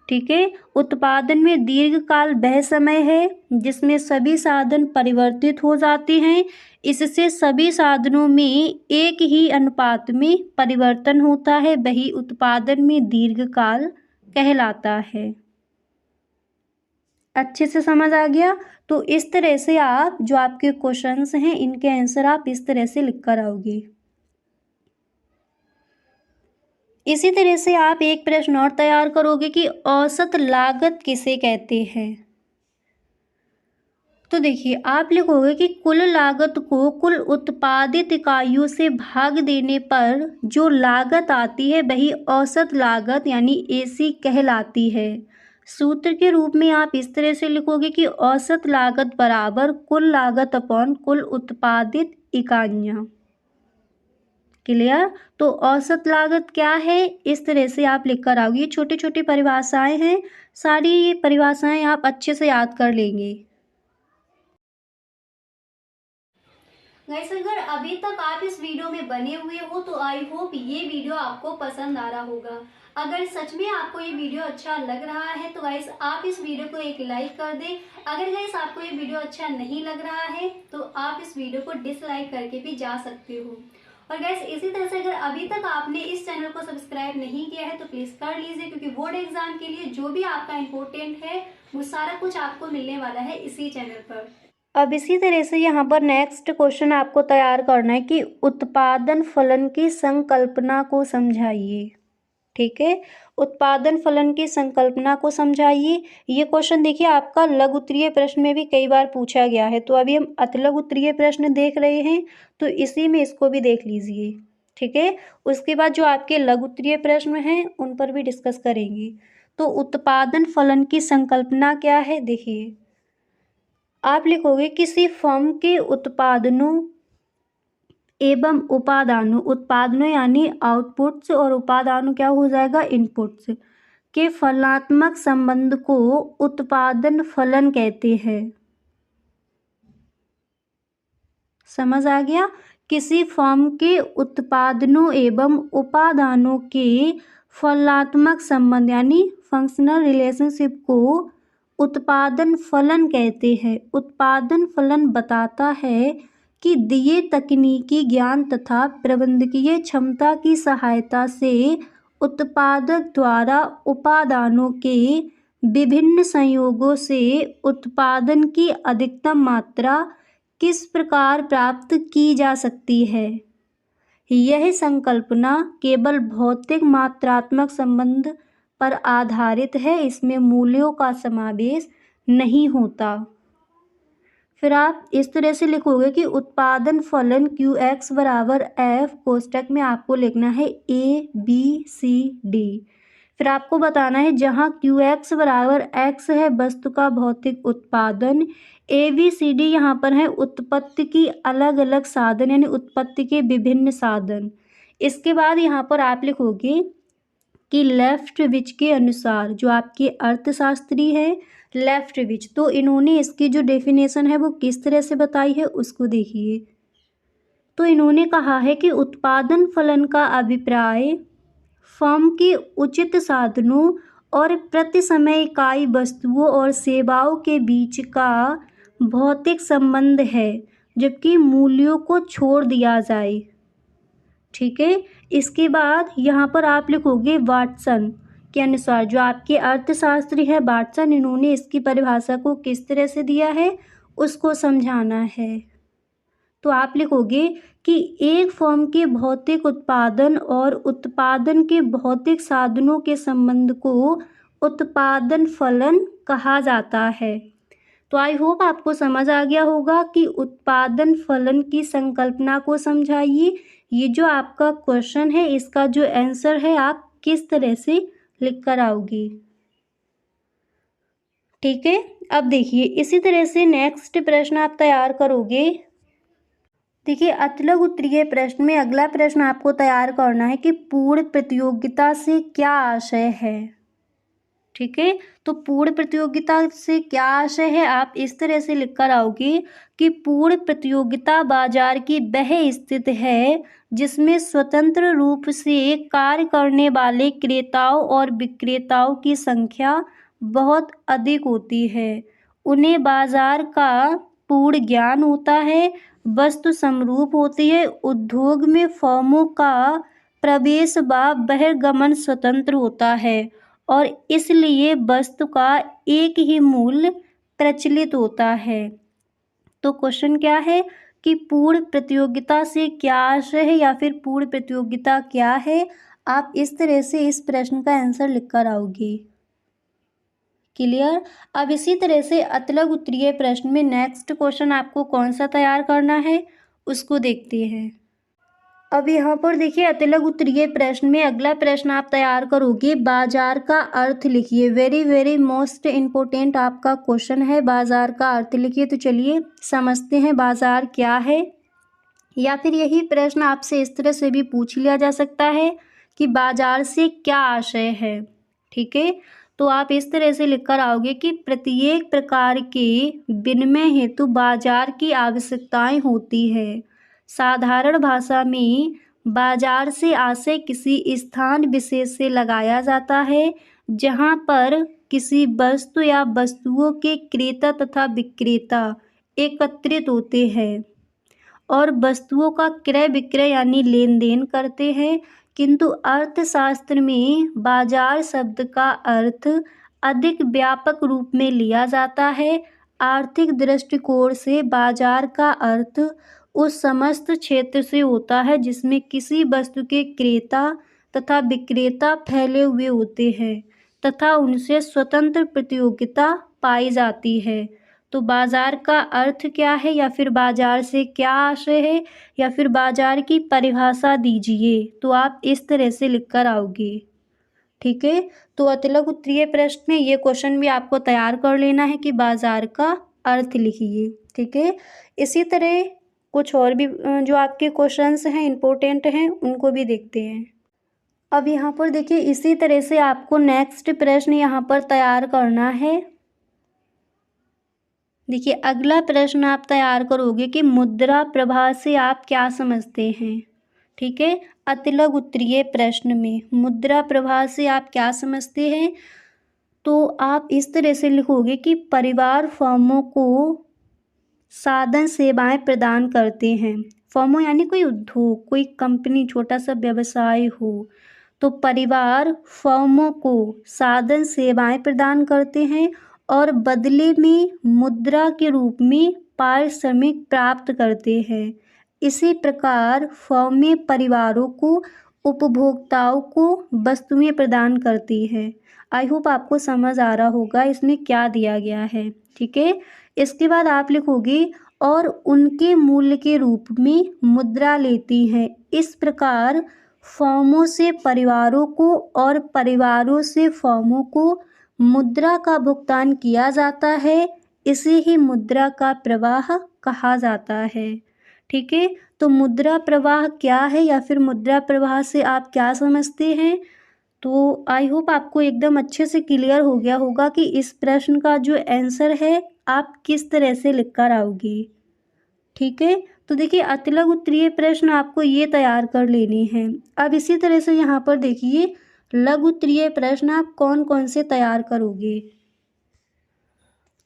ठीक है, उत्पादन में दीर्घकाल वह समय है जिसमें सभी साधन परिवर्तित हो जाते हैं, इससे सभी साधनों में एक ही अनुपात में परिवर्तन होता है, वही उत्पादन में दीर्घकाल कहलाता है। अच्छे से समझ आ गया। तो इस तरह से आप जो आपके क्वेश्चंस हैं इनके आंसर आप इस तरह से लिख कर आओगे। इसी तरह से आप एक प्रश्न और तैयार करोगे कि औसत लागत किसे कहते हैं। तो देखिए आप लिखोगे कि कुल लागत को कुल उत्पादित इकाइयों से भाग देने पर जो लागत आती है वही औसत लागत यानी AC कहलाती है। सूत्र के रूप में आप इस तरह से लिखोगे कि औसत लागत बराबर कुल लागत अपॉन कुल उत्पादित इकाइयाँ। क्लियर। तो औसत लागत क्या है, इस तरह से आप लिख कर आओगे। छोटी छोटी परिभाषाएं हैं, सारी ये परिभाषाएं आप अच्छे से याद कर लेंगे। गाइस अगर अभी तक आप इस वीडियो में बने हुए हो तो आई होप ये वीडियो आपको पसंद आ रहा होगा। अगर सच में आपको ये वीडियो अच्छा लग रहा है तो गाइस आप इस वीडियो को एक लाइक कर दें। अगर गाइस आपको ये वीडियो अच्छा नहीं लग रहा है तो आप इस वीडियो को डिसलाइक करके भी जा सकते हो। और गाइस इसी तरह से अगर अभी तक आपने इस चैनल को सब्सक्राइब नहीं किया है तो प्लीज कर लीजिए, क्योंकि बोर्ड एग्जाम के लिए जो भी आपका इम्पोर्टेंट है वो सारा कुछ आपको मिलने वाला है इसी चैनल पर। अब इसी तरह से यहाँ पर नेक्स्ट क्वेश्चन आपको तैयार करना है कि उत्पादन फलन की संकल्पना को समझाइए। ठीक है, उत्पादन फलन की संकल्पना को समझाइए। ये क्वेश्चन देखिए आपका लघु उत्तरीय प्रश्न में भी कई बार पूछा गया है। तो अभी हम अतिलघु उत्तरीय प्रश्न देख रहे हैं तो इसी में इसको भी देख लीजिए। ठीक है, उसके बाद जो आपके लघु उत्तरीय प्रश्न हैं उन पर भी डिस्कस करेंगे। तो उत्पादन फलन की संकल्पना क्या है, देखिए आप लिखोगे किसी फर्म के उत्पादनों एवं उपादानों, उत्पादनों यानी आउटपुट्स और उपादानों क्या हो जाएगा, इनपुट्स के फलनात्मक संबंध को उत्पादन फलन कहते हैं। समझ आ गया। किसी फर्म के उत्पादनों एवं उपादानों के फलनात्मक संबंध यानी फंक्शनल रिलेशनशिप को उत्पादन फलन कहते हैं। उत्पादन फलन बताता है कि दिए तकनीकी ज्ञान तथा प्रबंधकीय क्षमता की सहायता से उत्पादक द्वारा उपादानों के विभिन्न संयोगों से उत्पादन की अधिकतम मात्रा किस प्रकार प्राप्त की जा सकती है। यह संकल्पना केवल भौतिक मात्रात्मक संबंध पर आधारित है, इसमें मूल्यों का समावेश नहीं होता। फिर आप इस तरह से लिखोगे कि उत्पादन फलन QX बराबर F, कोष्टक में आपको लिखना है ABCD। फिर आपको बताना है जहाँ QX बराबर X है वस्तु का भौतिक उत्पादन, ABCD यहाँ पर है उत्पत्ति की अलग अलग साधन यानी उत्पत्ति के विभिन्न साधन। इसके बाद यहाँ पर आप लिखोगे कि लेफ्ट विच के अनुसार, जो आपके अर्थशास्त्री है लेफ्ट विच, तो इन्होंने इसकी जो डेफिनेशन है वो किस तरह से बताई है उसको देखिए। तो इन्होंने कहा है कि उत्पादन फलन का अभिप्राय फर्म के उचित साधनों और प्रति समय इकाई वस्तुओं और सेवाओं के बीच का भौतिक संबंध है, जबकि मूल्यों को छोड़ दिया जाए। ठीक है, इसके बाद यहाँ पर आप लिखोगे वाटसन के अनुसार, जो आपके अर्थशास्त्री है वाटसन, इन्होंने इसकी परिभाषा को किस तरह से दिया है उसको समझाना है। तो आप लिखोगे कि एक फर्म के भौतिक उत्पादन और उत्पादन के भौतिक साधनों के संबंध को उत्पादन फलन कहा जाता है। तो आई होप आपको समझ आ गया होगा कि उत्पादन फलन की संकल्पना को समझाइए। ये जो आपका क्वेश्चन है इसका जो आंसर है आप किस तरह से लिख कर आओगे। ठीक है, अब देखिए इसी तरह से नेक्स्ट प्रश्न आप तैयार करोगे। देखिए अतलग उत्तरीय प्रश्न में अगला प्रश्न आपको तैयार करना है कि पूर्ण प्रतियोगिता से क्या आशय है। ठीक है, तो पूर्ण प्रतियोगिता से क्या आशय है आप इस तरह से लिख कर आओगे कि पूर्ण प्रतियोगिता बाजार की वह स्थिति है जिसमें स्वतंत्र रूप से कार्य करने वाले क्रेताओं और विक्रेताओं की संख्या बहुत अधिक होती है। उन्हें बाजार का पूर्ण ज्ञान होता है, वस्तु समरूप होती है, उद्योग में फर्मों का प्रवेश व बहिर्गमन स्वतंत्र होता है और इसलिए वस्तु का एक ही मूल्य प्रचलित होता है। तो क्वेश्चन क्या है कि पूर्ण प्रतियोगिता से क्या आशय है या फिर पूर्ण प्रतियोगिता क्या है, आप इस तरह से इस प्रश्न का आंसर लिख कर आओगे। क्लियर। अब इसी तरह से अतलग उत्तरीय प्रश्न में नेक्स्ट क्वेश्चन आपको कौन सा तैयार करना है उसको देखते हैं। अब यहाँ पर देखिए अतलग उत्तरीय प्रश्न में अगला प्रश्न आप तैयार करोगे, बाजार का अर्थ लिखिए। वेरी वेरी मोस्ट इम्पोर्टेंट आपका क्वेश्चन है, बाजार का अर्थ लिखिए। तो चलिए समझते हैं बाजार क्या है, या फिर यही प्रश्न आपसे इस तरह से भी पूछ लिया जा सकता है कि बाजार से क्या आशय है। ठीक है, तो आप इस तरह से लिख कर आओगे कि प्रत्येक प्रकार के विनिमय हेतु बाजार की आवश्यकताएं होती है। साधारण भाषा में बाजार से आशय किसी स्थान विशेष से लगाया जाता है जहां पर किसी वस्तु या वस्तुओं के क्रेता तथा विक्रेता एकत्रित होते हैं और वस्तुओं का क्रय विक्रय यानी लेन देन करते हैं। किंतु अर्थशास्त्र में बाजार शब्द का अर्थ अधिक व्यापक रूप में लिया जाता है। आर्थिक दृष्टिकोण से बाजार का अर्थ उस समस्त क्षेत्र से होता है जिसमें किसी वस्तु के क्रेता तथा विक्रेता फैले हुए होते हैं तथा उनसे स्वतंत्र प्रतियोगिता पाई जाती है। तो बाजार का अर्थ क्या है या फिर बाजार से क्या आशय है या फिर बाजार की परिभाषा दीजिए, तो आप इस तरह से लिख कर आओगे। ठीक है, तो अतलग उत्तरीय प्रश्न में ये क्वेश्चन भी आपको तैयार कर लेना है कि बाजार का अर्थ लिखिए। ठीक है, इसी तरह कुछ और भी जो आपके क्वेश्चंस हैं इम्पोर्टेंट हैं उनको भी देखते हैं। अब यहाँ पर देखिए इसी तरह से आपको नेक्स्ट प्रश्न यहाँ पर तैयार करना है। देखिए अगला प्रश्न आप तैयार करोगे कि मुद्रा प्रवाह से आप क्या समझते हैं। ठीक है, अतलग उत्तरीय प्रश्न में मुद्रा प्रवाह से आप क्या समझते हैं, तो आप इस तरह से लिखोगे कि परिवार फर्मों को साधन सेवाएं प्रदान करते हैं। फर्मों यानी कोई उद्योग, कोई कंपनी, छोटा सा व्यवसाय हो, तो परिवार फर्मों को साधन सेवाएं प्रदान करते हैं और बदले में मुद्रा के रूप में पारिश्रमिक प्राप्त करते हैं। इसी प्रकार फर्में परिवारों को, उपभोक्ताओं को वस्तुएं प्रदान करती हैं। आई होप आपको समझ आ रहा होगा इसमें क्या दिया गया है। ठीक है, इसके बाद आप लिखोगे और उनके मूल्य के रूप में मुद्रा लेती हैं। इस प्रकार फर्मों से परिवारों को और परिवारों से फर्मों को मुद्रा का भुगतान किया जाता है। इसे ही मुद्रा का प्रवाह कहा जाता है। ठीक है, तो मुद्रा प्रवाह क्या है या फिर मुद्रा प्रवाह से आप क्या समझते हैं, तो आई होप आपको एकदम अच्छे से क्लियर हो गया होगा कि इस प्रश्न का जो आंसर है आप किस तरह से लिख कर आओगे। ठीक है, तो देखिए अतलग उत्तरीय प्रश्न आपको ये तैयार कर लेने हैं। अब इसी तरह से यहाँ पर देखिए लघु उत्तरीय प्रश्न आप कौन कौन से तैयार करोगे।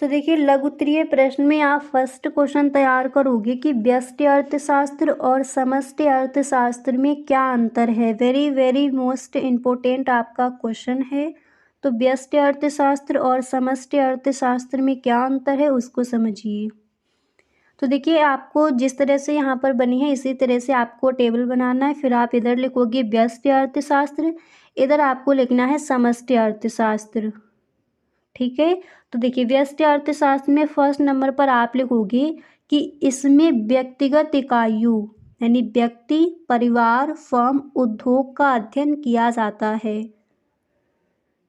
तो देखिए लघु उत्तरीय प्रश्न में आप फर्स्ट क्वेश्चन तैयार करोगे कि व्यष्टि अर्थशास्त्र और समष्टि अर्थशास्त्र में क्या अंतर है। वेरी वेरी मोस्ट इम्पोर्टेंट आपका क्वेश्चन है। तो व्यष्टि अर्थशास्त्र और समष्टि अर्थशास्त्र में क्या अंतर है उसको समझिए। तो देखिए आपको जिस तरह से यहाँ पर बनी है इसी तरह से आपको टेबल बनाना है। फिर आप इधर लिखोगे व्यष्टि अर्थशास्त्र, इधर आपको लिखना है समष्टि अर्थशास्त्र। ठीक है। तो देखिए व्यष्टि अर्थशास्त्र में फर्स्ट नंबर पर आप लिखोगे कि इसमें व्यक्तिगत इकाइयों यानी व्यक्ति, परिवार, फर्म, उद्योग का अध्ययन किया जाता है।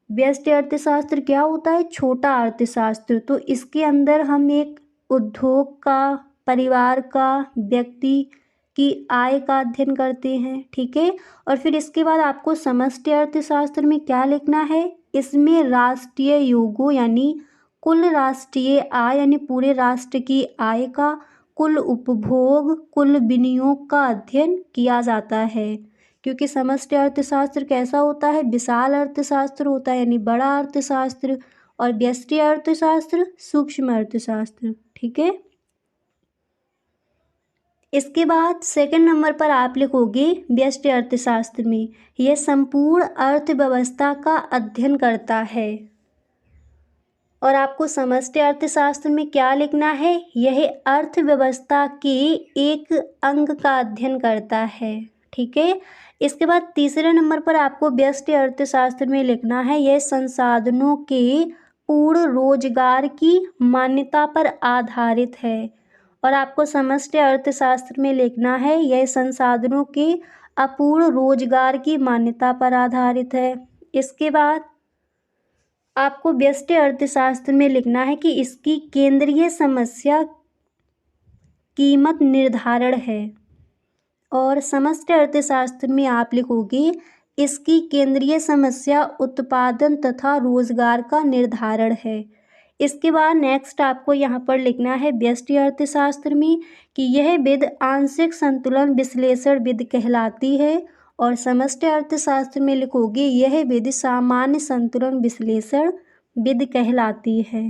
व्यष्टि अर्थशास्त्र क्या होता है? छोटा अर्थशास्त्र। तो इसके अंदर हम एक उद्योग का, परिवार का, व्यक्ति की आय का अध्ययन करते हैं। ठीक है। और फिर इसके बाद आपको समष्टि अर्थशास्त्र में क्या लिखना है? इसमें राष्ट्रीय योगों यानी कुल राष्ट्रीय आय यानी पूरे राष्ट्र की आय का, कुल उपभोग, कुल विनियोग का अध्ययन किया जाता है। क्योंकि समष्टि अर्थशास्त्र कैसा होता है? विशाल अर्थशास्त्र होता है यानी बड़ा अर्थशास्त्र, और व्यष्टि अर्थशास्त्र सूक्ष्म अर्थशास्त्र। ठीक है। इसके बाद सेकंड नंबर पर आप लिखोगे व्यष्टि अर्थशास्त्र में यह संपूर्ण अर्थव्यवस्था का अध्ययन करता है। और आपको समष्टि अर्थशास्त्र में क्या लिखना है? यह अर्थव्यवस्था के एक अंग का अध्ययन करता है। ठीक है। इसके बाद तीसरे नंबर पर आपको व्यष्टि अर्थशास्त्र में लिखना है यह संसाधनों के पूर्ण रोजगार की मान्यता पर आधारित है। और आपको समष्टि अर्थशास्त्र में लिखना है यह संसाधनों के अपूर्ण रोजगार की मान्यता पर आधारित है। इसके बाद आपको व्यष्टि अर्थशास्त्र में लिखना है कि इसकी केंद्रीय समस्या कीमत निर्धारण है। और समष्टि अर्थशास्त्र में आप लिखोगे इसकी केंद्रीय समस्या उत्पादन तथा रोजगार का निर्धारण है। इसके बाद नेक्स्ट आपको यहाँ पर लिखना है व्यष्टि अर्थशास्त्र में कि यह विधि आंशिक संतुलन विश्लेषण विधि कहलाती है। और समष्टि अर्थशास्त्र में लिखोगे यह विधि सामान्य संतुलन विश्लेषण विधि कहलाती है।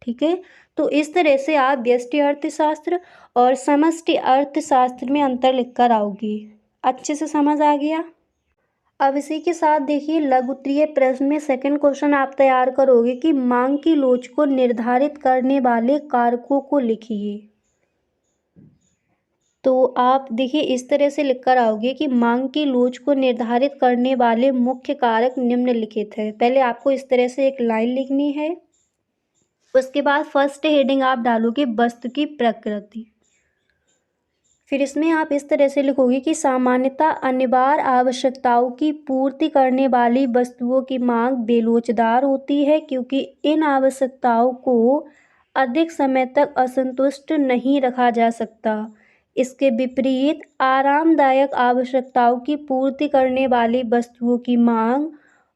ठीक है। तो इस तरह से आप व्यष्टि अर्थशास्त्र और समष्टि अर्थशास्त्र में अंतर लिखकर आओगे। अच्छे से समझ आ गया? अब इसी के साथ देखिए लघु उत्तरीय प्रश्न में सेकंड क्वेश्चन आप तैयार करोगे कि मांग की लोच को निर्धारित करने वाले कारकों को लिखिए। तो आप देखिए इस तरह से लिखकर आओगे कि मांग की लोच को निर्धारित करने वाले मुख्य कारक निम्नलिखित है। पहले आपको इस तरह से एक लाइन लिखनी है। उसके बाद फर्स्ट हेडिंग आप डालोगे वस्तु की प्रकृति। फिर इसमें आप इस तरह से लिखोगे कि सामान्यतः अनिवार्य आवश्यकताओं की पूर्ति करने वाली वस्तुओं की मांग बेलोचदार होती है क्योंकि इन आवश्यकताओं को अधिक समय तक असंतुष्ट नहीं रखा जा सकता। इसके विपरीत आरामदायक आवश्यकताओं की पूर्ति करने वाली वस्तुओं की मांग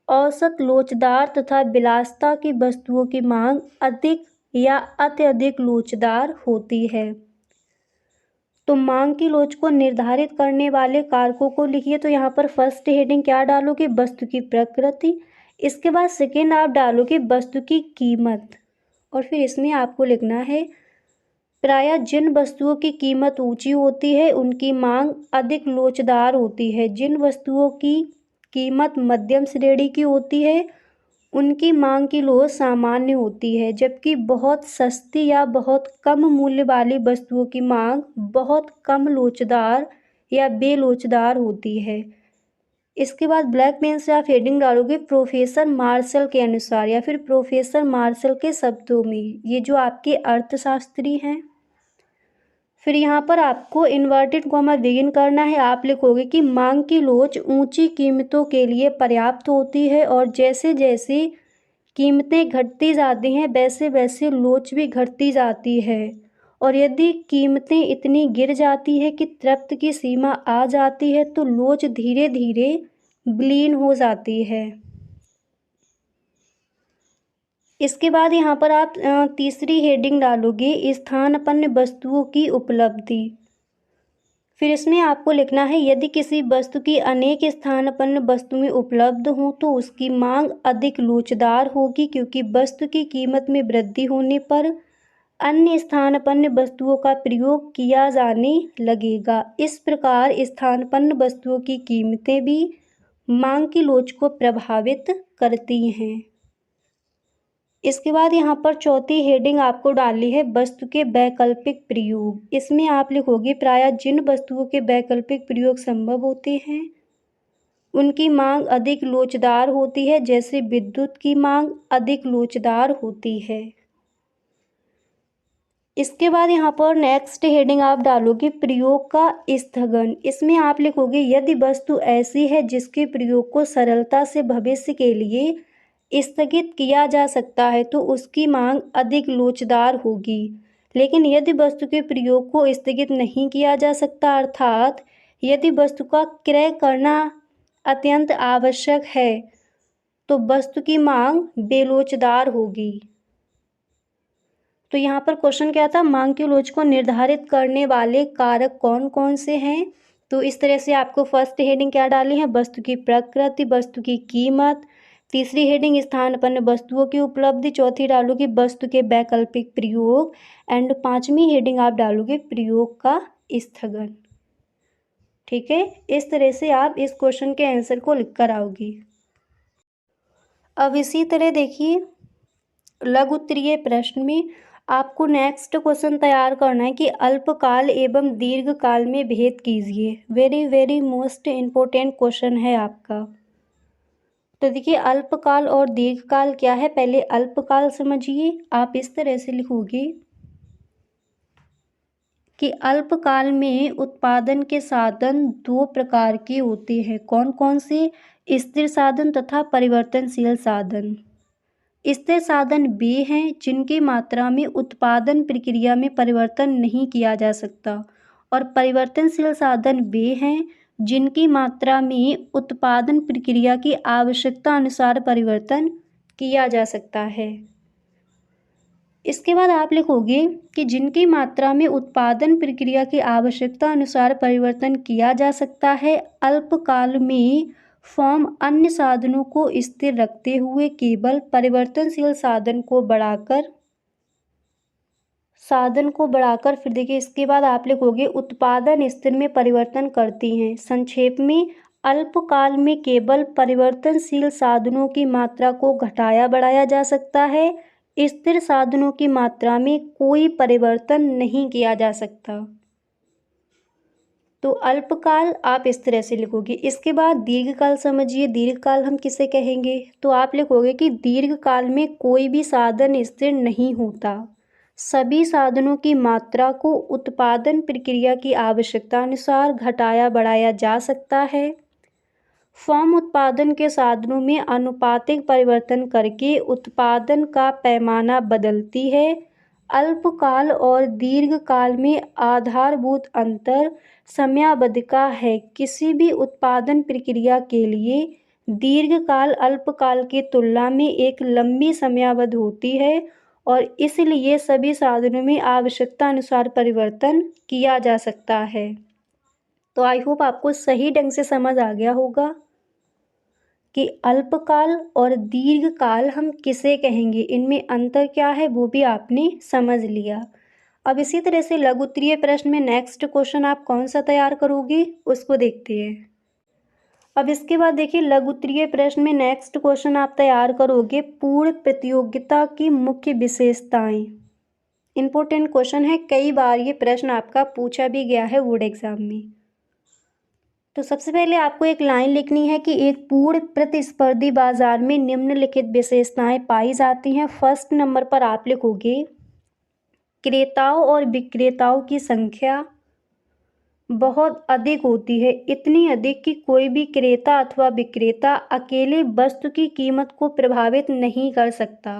औसत लोचदार तथा विलासिता की वस्तुओं की मांग अधिक या अत्यधिक लोचदार होती है। तो मांग की लोच को निर्धारित करने वाले कारकों को लिखिए। तो यहाँ पर फर्स्ट हेडिंग क्या डालोगे? वस्तु की प्रकृति। इसके बाद सेकेंड आप डालोगे वस्तु की कीमत। और फिर इसमें आपको लिखना है प्रायः जिन वस्तुओं की कीमत ऊंची होती है उनकी मांग अधिक लोचदार होती है। जिन वस्तुओं की कीमत मध्यम श्रेणी की होती है उनकी मांग की लोच सामान्य होती है, जबकि बहुत सस्ती या बहुत कम मूल्य वाली वस्तुओं की मांग बहुत कम लोचदार या बेलोचदार होती है। इसके बाद ब्लैक पेन से आप हेडिंग डालोगे प्रोफेसर मार्शल के अनुसार या फिर प्रोफेसर मार्शल के शब्दों में। ये जो आपके अर्थशास्त्री हैं। फिर यहाँ पर आपको इन्वर्टेड कॉमा बिगिन करना है। आप लिखोगे कि मांग की लोच ऊंची कीमतों के लिए पर्याप्त होती है और जैसे जैसे कीमतें घटती जाती हैं वैसे वैसे लोच भी घटती जाती है। और यदि कीमतें इतनी गिर जाती है कि तृप्ति की सीमा आ जाती है तो लोच धीरे धीरे विलीन हो जाती है। इसके बाद यहाँ पर आप तीसरी हेडिंग डालोगे स्थानापन्न वस्तुओं की उपलब्धि। फिर इसमें आपको लिखना है यदि किसी वस्तु की अनेक स्थानापन्न वस्तुएं उपलब्ध हों तो उसकी मांग अधिक लोचदार होगी, क्योंकि वस्तु की कीमत में वृद्धि होने पर अन्य स्थानापन्न वस्तुओं का प्रयोग किया जाने लगेगा। इस प्रकार स्थानापन्न वस्तुओं की कीमतें भी मांग की लोच को प्रभावित करती हैं। इसके बाद यहाँ पर चौथी हेडिंग आपको डालनी है वस्तु के वैकल्पिक प्रयोग। इसमें आप लिखोगे प्रायः जिन वस्तुओं के वैकल्पिक प्रयोग संभव होते हैं उनकी मांग अधिक लोचदार होती है, जैसे विद्युत की मांग अधिक लोचदार होती है। इसके बाद यहाँ पर नेक्स्ट हेडिंग आप डालोगे प्रयोग का स्थगन। इसमें आप लिखोगे यदि वस्तु ऐसी है जिसके प्रयोग को सरलता से भविष्य के लिए स्थगित किया जा सकता है तो उसकी मांग अधिक लोचदार होगी। लेकिन यदि वस्तु के प्रयोग को स्थगित नहीं किया जा सकता, अर्थात यदि वस्तु का क्रय करना अत्यंत आवश्यक है, तो वस्तु की मांग बेलोचदार होगी। तो यहाँ पर क्वेश्चन क्या था, मांग की लोच को निर्धारित करने वाले कारक कौन कौन से हैं। तो इस तरह से आपको फर्स्ट हेडिंग क्या डाली है, वस्तु की प्रकृति, वस्तु की कीमत। तीसरी हेडिंग स्थानापन्न वस्तुओं की उपलब्धि। चौथी डालोगे वस्तु के वैकल्पिक प्रयोग। एंड पांचवी हेडिंग आप डालोगे प्रयोग का स्थगन। ठीक है, इस तरह से आप इस क्वेश्चन के आंसर को लिख कर आओगी। अब इसी तरह देखिए लघु उत्तरीय प्रश्न में आपको नेक्स्ट क्वेश्चन तैयार करना है कि अल्पकाल एवं दीर्घकाल में भेद कीजिए। Very very most important question है आपका। तो देखिए अल्पकाल और दीर्घकाल क्या है, पहले अल्पकाल समझिए। आप इस तरह से लिखोगे कि अल्पकाल में उत्पादन के साधन दो प्रकार के होते हैं। कौन कौन से, स्थिर साधन तथा परिवर्तनशील साधन। स्थिर साधन वे हैं जिनकी मात्रा में उत्पादन प्रक्रिया में परिवर्तन नहीं किया जा सकता, और परिवर्तनशील साधन वे हैं जिनकी मात्रा में उत्पादन प्रक्रिया की आवश्यकता अनुसार परिवर्तन किया जा सकता है। इसके बाद आप लिखोगे कि जिनकी मात्रा में उत्पादन प्रक्रिया की आवश्यकता अनुसार परिवर्तन किया जा सकता है, अल्पकाल में फॉर्म अन्य साधनों को स्थिर रखते हुए केवल परिवर्तनशील साधन को बढ़ाकर फिर देखिए इसके बाद आप लिखोगे उत्पादन स्थिर में परिवर्तन करती हैं। संक्षेप में अल्पकाल में केवल परिवर्तनशील साधनों की मात्रा को घटाया बढ़ाया जा सकता है, स्थिर साधनों की मात्रा में कोई परिवर्तन नहीं किया जा सकता। तो अल्पकाल आप इस तरह से लिखोगे। इसके बाद दीर्घकाल समझिए। दीर्घकाल हम किसे कहेंगे, तो आप लिखोगे कि दीर्घकाल में कोई भी साधन स्थिर नहीं होता, सभी साधनों की मात्रा को उत्पादन प्रक्रिया की आवश्यकता अनुसार घटाया बढ़ाया जा सकता है। फॉर्म उत्पादन के साधनों में आनुपातिक परिवर्तन करके उत्पादन का पैमाना बदलती है। अल्पकाल और दीर्घकाल में आधारभूत अंतर समयावधि का है। किसी भी उत्पादन प्रक्रिया के लिए दीर्घकाल अल्पकाल की तुलना में एक लंबी समयावधि होती है, और इसलिए सभी साधनों में आवश्यकता अनुसार परिवर्तन किया जा सकता है। तो आई होप आपको सही ढंग से समझ आ गया होगा कि अल्पकाल और दीर्घकाल हम किसे कहेंगे, इनमें अंतर क्या है वो भी आपने समझ लिया। अब इसी तरह से लघु उत्तरीय प्रश्न में नेक्स्ट क्वेश्चन आप कौन सा तैयार करोगे उसको देखते हैं। अब इसके बाद देखिए लघु उत्तरीय प्रश्न में नेक्स्ट क्वेश्चन आप तैयार करोगे पूर्ण प्रतियोगिता की मुख्य विशेषताएं। इंपॉर्टेंट क्वेश्चन है, कई बार ये प्रश्न आपका पूछा भी गया है बोर्ड एग्जाम में। तो सबसे पहले आपको एक लाइन लिखनी है कि एक पूर्ण प्रतिस्पर्धी बाजार में निम्नलिखित विशेषताएं पाई जाती हैं। फर्स्ट नंबर पर आप लिखोगे क्रेताओं और विक्रेताओं की संख्या बहुत अधिक होती है, इतनी अधिक कि कोई भी क्रेता अथवा विक्रेता अकेले वस्तु की कीमत को प्रभावित नहीं कर सकता।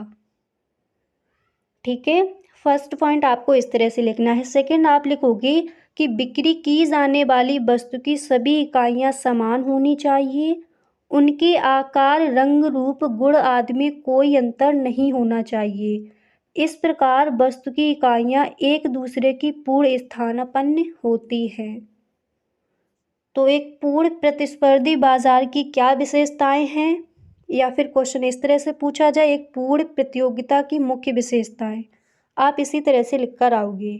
ठीक है, फर्स्ट पॉइंट आपको इस तरह से लिखना है। सेकंड आप लिखोगे कि बिक्री की जाने वाली वस्तु की सभी इकाइयां समान होनी चाहिए, उनके आकार, रंग, रूप, गुण आदि में कोई अंतर नहीं होना चाहिए। इस प्रकार वस्तु की इकाइयां एक दूसरे की पूर्ण स्थानापन्न होती हैं। तो एक पूर्ण प्रतिस्पर्धी बाजार की क्या विशेषताएं हैं, या फिर क्वेश्चन इस तरह से पूछा जाए, एक पूर्ण प्रतियोगिता की मुख्य विशेषताएं। आप इसी तरह से लिखकर आओगे।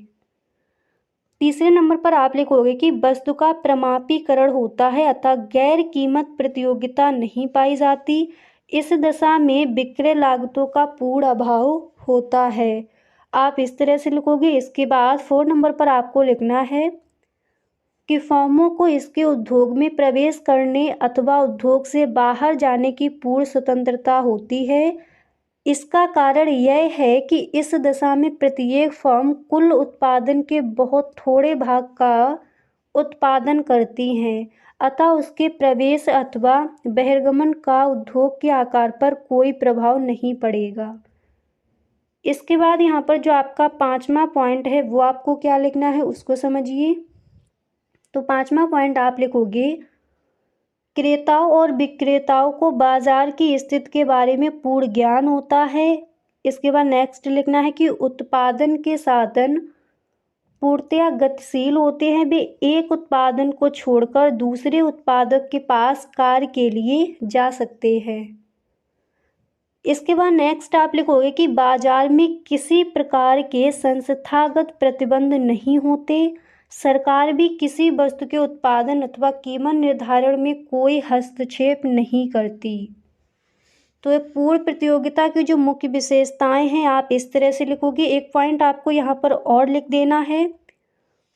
तीसरे नंबर पर आप लिखोगे कि वस्तु का प्रमापीकरण होता है अतः गैर कीमत प्रतियोगिता नहीं पाई जाती। इस दशा में विक्रय लागतों का पूर्ण अभाव होता है। आप इस तरह से लिखोगे। इसके बाद 4 नंबर पर आपको लिखना है कि फर्मों को इसके उद्योग में प्रवेश करने अथवा उद्योग से बाहर जाने की पूर्ण स्वतंत्रता होती है। इसका कारण यह है कि इस दशा में प्रत्येक फर्म कुल उत्पादन के बहुत थोड़े भाग का उत्पादन करती हैं, अतः उसके प्रवेश अथवा बहिर्गमन का उद्योग के आकार पर कोई प्रभाव नहीं पड़ेगा। इसके बाद यहाँ पर जो आपका 5वां पॉइंट है वो आपको क्या लिखना है उसको समझिए। तो 5वां पॉइंट आप लिखोगे, क्रेताओं और विक्रेताओं को बाजार की स्थिति के बारे में पूर्ण ज्ञान होता है। इसके बाद नेक्स्ट लिखना है कि उत्पादन के साधन पूर्णतया गतिशील होते हैं। वे एक उत्पादन को छोड़कर दूसरे उत्पादक के पास कार्य के लिए जा सकते हैं। इसके बाद नेक्स्ट आप लिखोगे कि बाजार में किसी प्रकार के संस्थागत प्रतिबंध नहीं होते। सरकार भी किसी वस्तु के उत्पादन अथवा कीमत निर्धारण में कोई हस्तक्षेप नहीं करती। तो ये पूर्ण प्रतियोगिता की जो मुख्य विशेषताएं हैं आप इस तरह से लिखोगे। एक पॉइंट आपको यहाँ पर और लिख देना है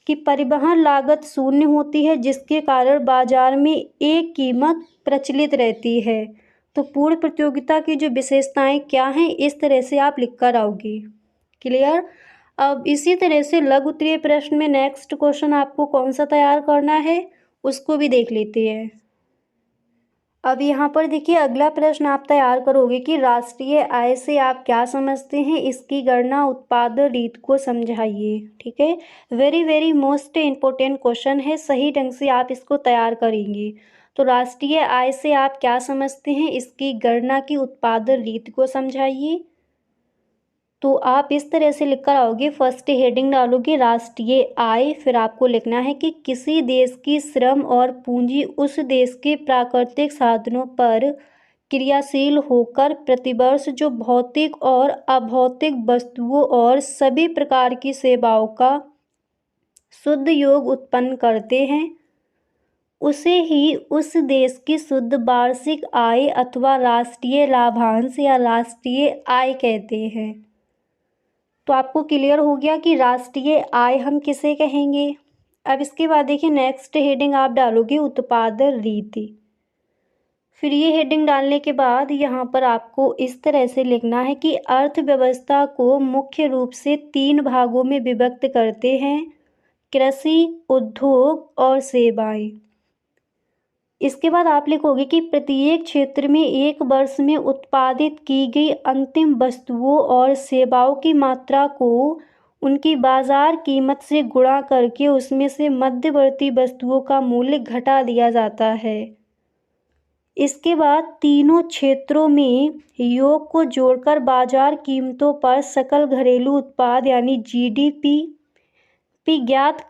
कि परिवहन लागत शून्य होती है, जिसके कारण बाजार में एक कीमत प्रचलित रहती है। तो पूर्ण प्रतियोगिता की जो विशेषताएं क्या हैं इस तरह से आप लिख कर आओगे। क्लियर। अब इसी तरह से लघु उत्तरीय प्रश्न में नेक्स्ट क्वेश्चन आपको कौन सा तैयार करना है उसको भी देख लेते हैं। अब यहाँ पर देखिए अगला प्रश्न आप तैयार करोगे कि राष्ट्रीय आय से आप क्या समझते हैं, इसकी गणना उत्पादन रीति को समझाइए। ठीक है, very very most important question है, सही ढंग से आप इसको तैयार करेंगे। तो राष्ट्रीय आय से आप क्या समझते हैं, इसकी गणना की उत्पादन रीति को समझाइए। तो आप इस तरह से लिखकर आओगे। फर्स्ट हेडिंग डालोगे राष्ट्रीय आय, फिर आपको लिखना है कि किसी देश की श्रम और पूंजी उस देश के प्राकृतिक साधनों पर क्रियाशील होकर प्रतिवर्ष जो भौतिक और अभौतिक वस्तुओं और सभी प्रकार की सेवाओं का शुद्ध योग उत्पन्न करते हैं, उसे ही उस देश की शुद्ध वार्षिक आय अथवा राष्ट्रीय लाभांश या राष्ट्रीय आय कहते हैं। तो आपको क्लियर हो गया कि राष्ट्रीय आय हम किसे कहेंगे। अब इसके बाद देखिए नेक्स्ट हेडिंग आप डालोगे उत्पादन रीति। फिर ये हेडिंग डालने के बाद यहाँ पर आपको इस तरह से लिखना है कि अर्थव्यवस्था को मुख्य रूप से 3 भागों में विभक्त करते हैं, कृषि, उद्योग और सेवाएं। इसके बाद आप लिखोगे कि प्रत्येक क्षेत्र में एक वर्ष में उत्पादित की गई अंतिम वस्तुओं और सेवाओं की मात्रा को उनकी बाजार कीमत से गुणा करके उसमें से मध्यवर्ती वस्तुओं का मूल्य घटा दिया जाता है। इसके बाद तीनों क्षेत्रों में योग को जोड़कर बाजार कीमतों पर सकल घरेलू उत्पाद यानी जीडीपी ज्ञात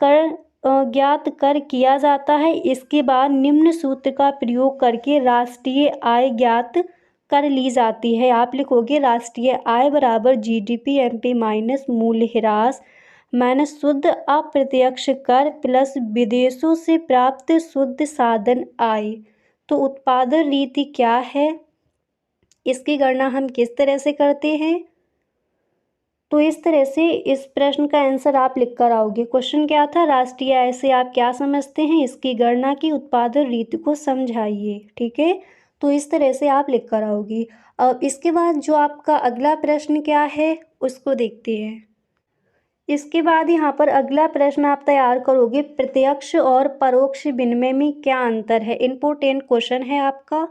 कर किया जाता है। इसके बाद निम्न सूत्र का प्रयोग करके राष्ट्रीय आय ज्ञात कर ली जाती है। आप लिखोगे राष्ट्रीय आय बराबर जीडीपी एमपी माइनस मूल्यह्रास माइनस शुद्ध अप्रत्यक्ष कर प्लस विदेशों से प्राप्त शुद्ध साधन आय। तो उत्पादन रीति क्या है, इसकी गणना हम किस तरह से करते हैं। तो इस तरह से इस प्रश्न का आंसर आप लिख कर आओगे। क्वेश्चन क्या था, राष्ट्रीय आय से आप क्या समझते हैं, इसकी गणना की उत्पादन रीति को समझाइए। ठीक है, तो इस तरह से आप लिख कर आओगे। अब इसके बाद जो आपका अगला प्रश्न क्या है उसको देखते हैं। इसके बाद यहाँ पर अगला प्रश्न आप तैयार करोगे, प्रत्यक्ष और परोक्ष विनिमय में क्या अंतर है। इम्पोर्टेंट क्वेश्चन है आपका।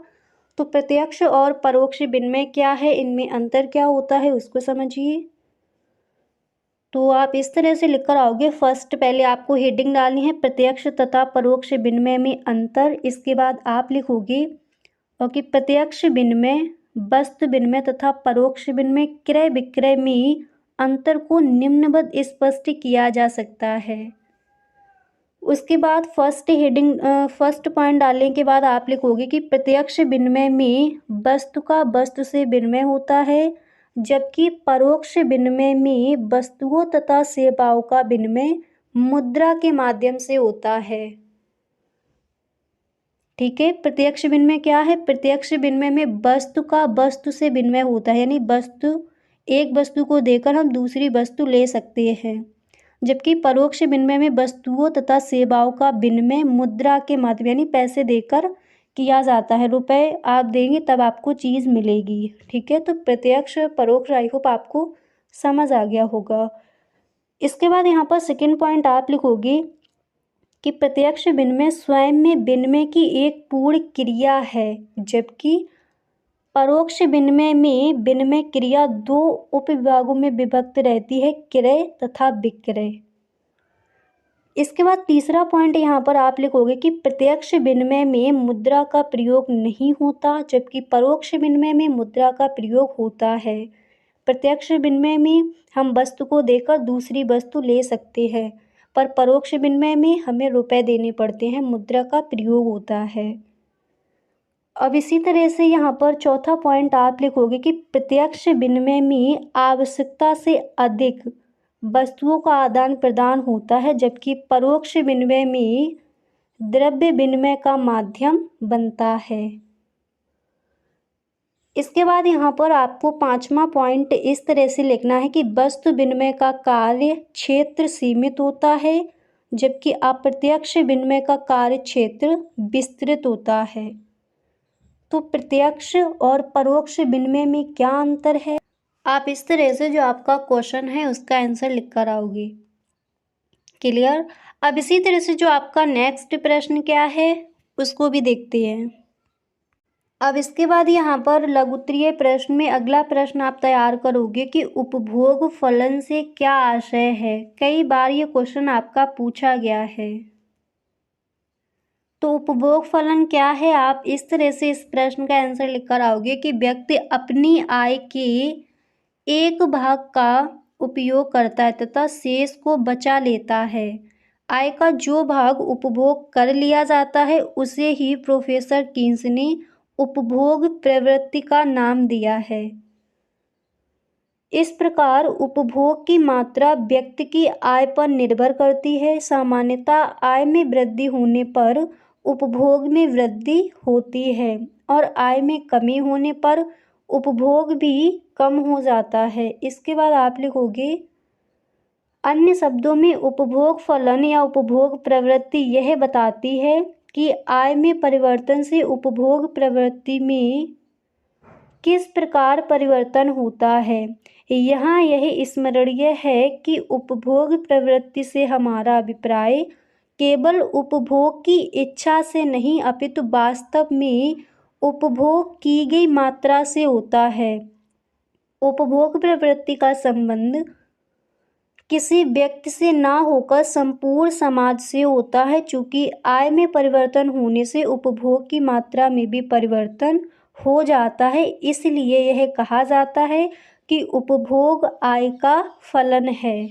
तो प्रत्यक्ष और परोक्ष विनिमय क्या है, इनमें अंतर क्या होता है उसको समझिए। तो आप इस तरह से लिख कर आओगे। फर्स्ट पहले आपको हेडिंग डालनी है प्रत्यक्ष तथा परोक्ष विनिमय में अंतर। इसके बाद आप लिखोगे और कि प्रत्यक्ष विनिमय वस्तु विनिमय तथा परोक्ष विनिमय क्रय विक्रय में अंतर को निम्नवत स्पष्ट किया जा सकता है। उसके बाद फर्स्ट पॉइंट डालने के बाद आप लिखोगे कि प्रत्यक्ष विनिमय में वस्तु का वस्तु से विनिमय होता है, जबकि परोक्ष विनिमय में वस्तुओं तथा सेवाओं का विनिमय मुद्रा के माध्यम से होता है। ठीक है, प्रत्यक्ष विनिमय क्या है? प्रत्यक्ष विनिमय में वस्तु का वस्तु से विनिमय होता है, यानी एक वस्तु को देकर हम दूसरी वस्तु ले सकते हैं, जबकि परोक्ष विनिमय में वस्तुओं तथा सेवाओं का विनिमय मुद्रा के माध्यम यानी पैसे देकर किया जाता है। रुपए आप देंगे तब आपको चीज़ मिलेगी। ठीक है, तो प्रत्यक्ष परोक्ष आई होप आपको समझ आ गया होगा। इसके बाद यहाँ पर सेकंड पॉइंट आप लिखोगे कि प्रत्यक्ष विनिमय स्वयं में विनिमय की एक पूर्ण क्रिया है, जबकि परोक्ष विनिमय में विनिमय क्रिया दो उपविभागों में विभक्त रहती है, क्रय तथा विक्रय। इसके बाद तीसरा पॉइंट यहाँ पर आप लिखोगे कि प्रत्यक्ष विनिमय में मुद्रा का प्रयोग नहीं होता, जबकि परोक्ष विनिमय में मुद्रा का प्रयोग होता है। प्रत्यक्ष विनिमय में हम वस्तु को देकर दूसरी वस्तु ले सकते हैं, पर परोक्ष विनिमय में हमें रुपए देने पड़ते हैं, मुद्रा का प्रयोग होता है। अब इसी तरह से यहाँ पर चौथा पॉइंट आप लिखोगे कि प्रत्यक्ष विनिमय में आवश्यकता से अधिक वस्तुओं का आदान प्रदान होता है, जबकि परोक्ष विनिमय में द्रव्य विनिमय का माध्यम बनता है। इसके बाद यहाँ पर आपको पांचवा पॉइंट इस तरह से लिखना है कि वस्तु विनिमय का कार्य क्षेत्र सीमित होता है, जबकि अप्रत्यक्ष विनिमय का कार्य क्षेत्र विस्तृत होता है। तो प्रत्यक्ष और परोक्ष विनिमय में क्या अंतर है, आप इस तरह से जो आपका क्वेश्चन है उसका आंसर लिख कर आओगे। क्लियर। अब इसी तरह से जो आपका नेक्स्ट प्रश्न क्या है उसको भी देखते हैं। अब इसके बाद यहाँ पर लघुत्तरीय प्रश्न में अगला प्रश्न आप तैयार करोगे कि उपभोग फलन से क्या आशय है। कई बार ये क्वेश्चन आपका पूछा गया है। तो उपभोग फलन क्या है, आप इस तरह से इस प्रश्न का आंसर लिखकर आओगे कि व्यक्ति अपनी आय के एक भाग का उपयोग करता है तथा शेष को बचा लेता है। आय का जो भाग उपभोग कर लिया जाता है उसे ही प्रोफेसर कीन्स ने उपभोग प्रवृत्ति का नाम दिया है। इस प्रकार उपभोग की मात्रा व्यक्ति की आय पर निर्भर करती है। सामान्यतः आय में वृद्धि होने पर उपभोग में वृद्धि होती है और आय में कमी होने पर उपभोग भी कम हो जाता है। इसके बाद आप लिखोगे अन्य शब्दों में उपभोग फलन या उपभोग प्रवृत्ति यह बताती है कि आय में परिवर्तन से उपभोग प्रवृत्ति में किस प्रकार परिवर्तन होता है। यहाँ यह स्मरणीय है कि उपभोग प्रवृत्ति से हमारा अभिप्राय केवल उपभोग की इच्छा से नहीं अपितु वास्तव में उपभोग की गई मात्रा से होता है। उपभोग प्रवृत्ति का संबंध किसी व्यक्ति से ना होकर संपूर्ण समाज से होता है। चूँकि आय में परिवर्तन होने से उपभोग की मात्रा में भी परिवर्तन हो जाता है, इसलिए यह कहा जाता है कि उपभोग आय का फलन है।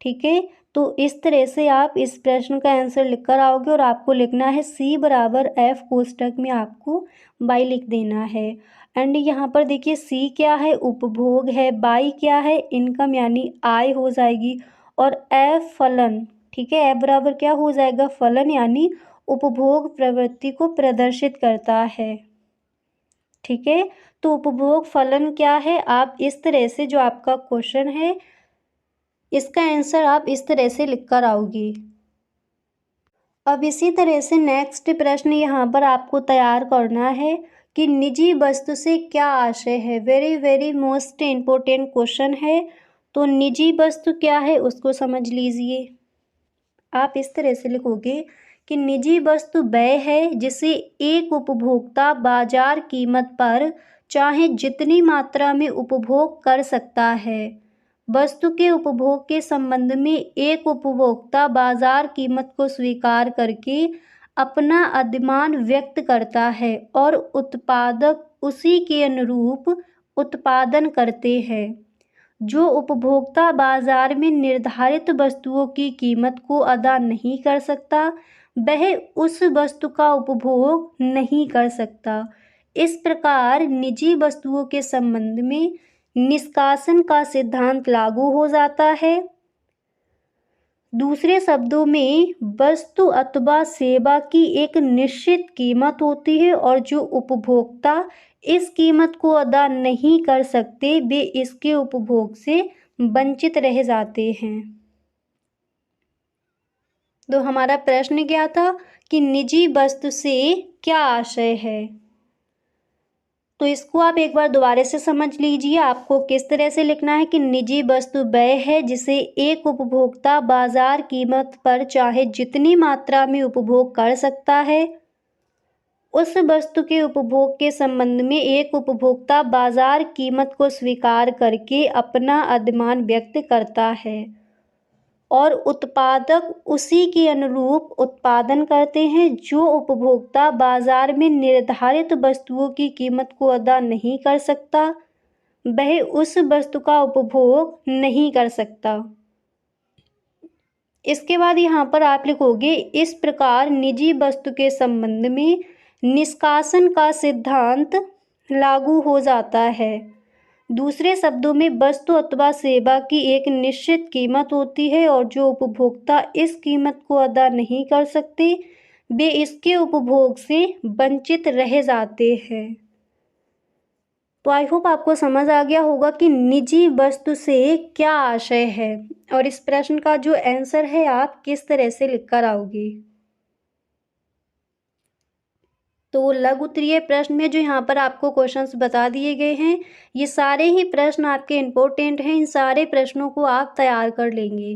ठीक है, तो इस तरह से आप इस प्रश्न का आंसर लिखकर आओगे और आपको लिखना है C बराबर F कोष्टक में आपको बाई लिख देना है। एंड यहाँ पर देखिए C क्या है, उपभोग है, बाई क्या है, इनकम यानी आय हो जाएगी, और F फलन। ठीक है, F बराबर क्या हो जाएगा, फलन, यानी उपभोग प्रवृत्ति को प्रदर्शित करता है। ठीक है, तो उपभोग फलन क्या है, आप इस तरह से जो आपका क्वेश्चन है इसका आंसर आप इस तरह से लिख कर आओगे। अब इसी तरह से नेक्स्ट प्रश्न यहाँ पर आपको तैयार करना है कि निजी वस्तु से क्या आशय है। Very very most important question है। तो निजी वस्तु क्या है उसको समझ लीजिए। आप इस तरह से लिखोगे कि निजी वस्तु वह है जिसे एक उपभोक्ता बाजार कीमत पर चाहे जितनी मात्रा में उपभोग कर सकता है। वस्तु के उपभोग के संबंध में एक उपभोक्ता बाजार कीमत को स्वीकार करके अपना अधिमान व्यक्त करता है और उत्पादक उसी के अनुरूप उत्पादन करते हैं। जो उपभोक्ता बाजार में निर्धारित वस्तुओं की कीमत को अदा नहीं कर सकता वह उस वस्तु का उपभोग नहीं कर सकता। इस प्रकार निजी वस्तुओं के संबंध में निष्कासन का सिद्धांत लागू हो जाता है। दूसरे शब्दों में वस्तु अथवा सेवा की एक निश्चित कीमत होती है और जो उपभोक्ता इस कीमत को अदा नहीं कर सकते वे इसके उपभोग से वंचित रह जाते हैं। तो हमारा प्रश्न क्या था कि निजी वस्तु से क्या आशय है। तो इसको आप एक बार दोबारा से समझ लीजिए। आपको किस तरह से लिखना है कि निजी वस्तु वह है जिसे एक उपभोक्ता बाजार कीमत पर चाहे जितनी मात्रा में उपभोग कर सकता है। उस वस्तु के उपभोग के संबंध में एक उपभोक्ता बाजार कीमत को स्वीकार करके अपना अधिमान व्यक्त करता है और उत्पादक उसी के अनुरूप उत्पादन करते हैं। जो उपभोक्ता बाजार में निर्धारित वस्तुओं की कीमत को अदा नहीं कर सकता वह उस वस्तु का उपभोग नहीं कर सकता। इसके बाद यहाँ पर आप लिखोगे इस प्रकार निजी वस्तु के संबंध में निष्कासन का सिद्धांत लागू हो जाता है। दूसरे शब्दों में वस्तु अथवा सेवा की एक निश्चित कीमत होती है और जो उपभोक्ता इस कीमत को अदा नहीं कर सकते वे इसके उपभोग से वंचित रह जाते हैं। तो आई होप आपको समझ आ गया होगा कि निजी वस्तु से क्या आशय है और इस प्रश्न का जो आंसर है आप किस तरह से लिखकर आओगे। तो लघु उत्तरीय प्रश्न में जो यहाँ पर आपको क्वेश्चंस बता दिए गए हैं ये सारे ही प्रश्न आपके इम्पोर्टेंट हैं। इन सारे प्रश्नों को आप तैयार कर लेंगे।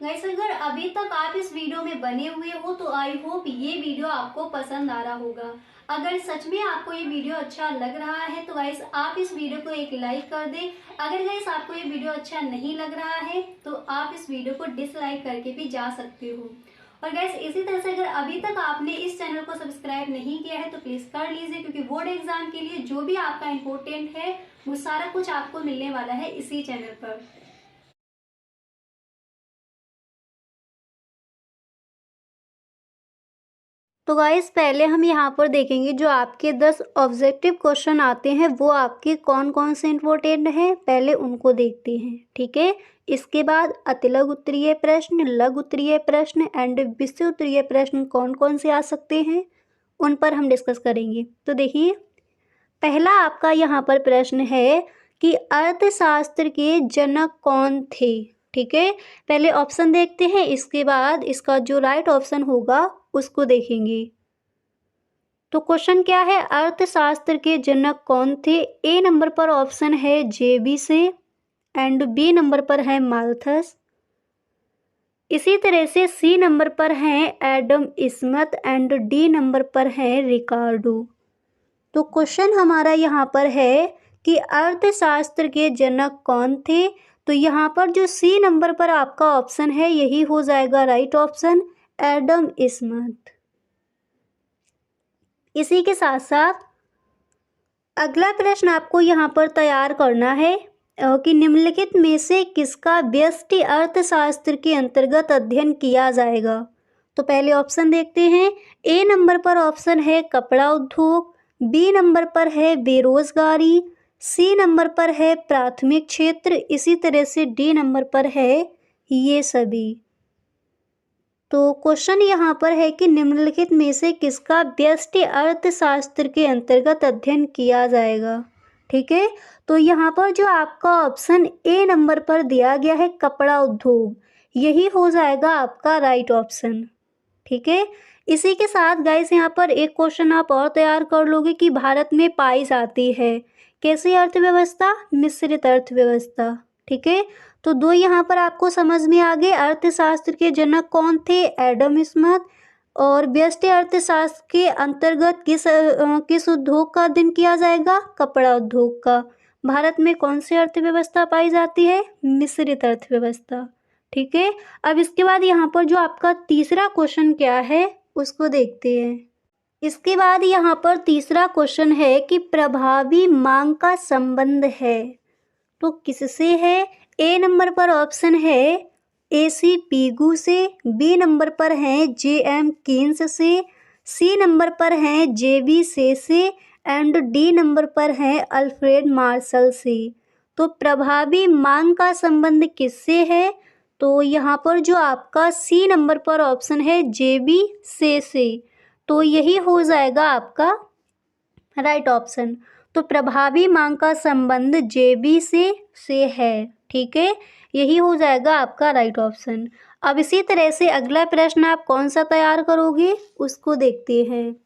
गाइस अगर अभी तक आप इस वीडियो में बने हुए हो तो आई होप ये वीडियो आपको पसंद आ रहा होगा। अगर सच में आपको ये वीडियो अच्छा लग रहा है तो गाइस आप इस वीडियो को एक लाइक कर दें। अगर गाइस आपको ये वीडियो अच्छा नहीं लग रहा है तो आप इस वीडियो को डिसलाइक करके भी जा सकते हो। और गाइस इसी तरह से अगर अभी तक आपने इस चैनल को सब्सक्राइब नहीं किया है तो प्लीज कर लीजिए, क्योंकि बोर्ड एग्जाम के लिए जो भी आपका इम्पोर्टेंट है वो सारा कुछ आपको मिलने वाला है इसी चैनल पर। तो गाइस पहले हम यहाँ पर देखेंगे जो आपके 10 ऑब्जेक्टिव क्वेश्चन आते हैं वो आपके कौन कौन से इम्पोर्टेंट हैं, पहले उनको देखते हैं। ठीक है, इसके बाद अतिलघु उत्तरीय प्रश्न, लघु उत्तरीय प्रश्न एंड विषय उत्तरीय प्रश्न कौन कौन से आ सकते हैं उन पर हम डिस्कस करेंगे। तो देखिए पहला आपका यहाँ पर प्रश्न है कि अर्थशास्त्र के जनक कौन थे। ठीक है, पहले ऑप्शन देखते हैं, इसके बाद इसका जो राइट ऑप्शन होगा उसको देखेंगे। तो क्वेश्चन क्या है, अर्थशास्त्र के जनक कौन थे। ए नंबर पर ऑप्शन है जेबी से एंड बी नंबर पर है माल्थस। इसी तरह से सी नंबर पर हैं Adam Smith and D number पर है रिकार्डो। तो क्वेश्चन हमारा यहाँ पर है कि अर्थशास्त्र के जनक कौन थे। तो यहाँ पर जो सी नंबर पर आपका ऑप्शन है यही हो जाएगा राइट ऑप्शन, एडम स्मिथ। इसी के साथ साथ अगला प्रश्न आपको यहाँ पर तैयार करना है कि निम्नलिखित में से किसका व्यष्टि अर्थशास्त्र के अंतर्गत अध्ययन किया जाएगा। तो पहले ऑप्शन देखते हैं। ए नंबर पर ऑप्शन है कपड़ा उद्योग, बी नंबर पर है बेरोजगारी, सी नंबर पर है प्राथमिक क्षेत्र, इसी तरह से डी नंबर पर है ये सभी। तो क्वेश्चन यहाँ पर है कि निम्नलिखित में से किसका व्यष्टि अर्थशास्त्र के अंतर्गत अध्ययन किया जाएगा। ठीक है, तो यहाँ पर जो आपका ऑप्शन ए नंबर पर दिया गया है कपड़ा उद्योग, यही हो जाएगा आपका राइट ऑप्शन। ठीक है, इसी के साथ गाइस यहाँ पर एक क्वेश्चन आप और तैयार कर लोगे कि भारत में पाई जाती है कैसी अर्थव्यवस्था, मिश्रित अर्थव्यवस्था। ठीक है, तो दो यहाँ पर आपको समझ में आ गए। अर्थशास्त्र के जनक कौन थे, एडम स्मिथ, और व्यष्टि अर्थशास्त्र के अंतर्गत किस उद्योग का अध्ययन किया जाएगा, कपड़ा उद्योग का। भारत में कौन सी अर्थव्यवस्था पाई जाती है, मिश्रित अर्थव्यवस्था। ठीक है, अब इसके बाद यहाँ पर जो आपका तीसरा क्वेश्चन क्या है उसको देखते हैं। इसके बाद यहाँ पर तीसरा क्वेश्चन है कि प्रभावी मांग का संबंध है तो किससे है। ए नंबर पर ऑप्शन है एसी पीगू से, बी नंबर पर है जेएम कीन्स से, सी नंबर पर है जेबी से एंड डी नंबर पर है अल्फ्रेड मार्शल से। तो प्रभावी मांग का संबंध किससे है, तो यहाँ पर जो आपका सी नंबर पर ऑप्शन है जेबी से, तो यही हो जाएगा आपका राइट ऑप्शन। तो प्रभावी मांग का संबंध जेबी से है, ठीक है, यही हो जाएगा आपका राइट ऑप्शन। अब इसी तरह से अगला प्रश्न आप कौन सा तैयार करोगे उसको देखते हैं।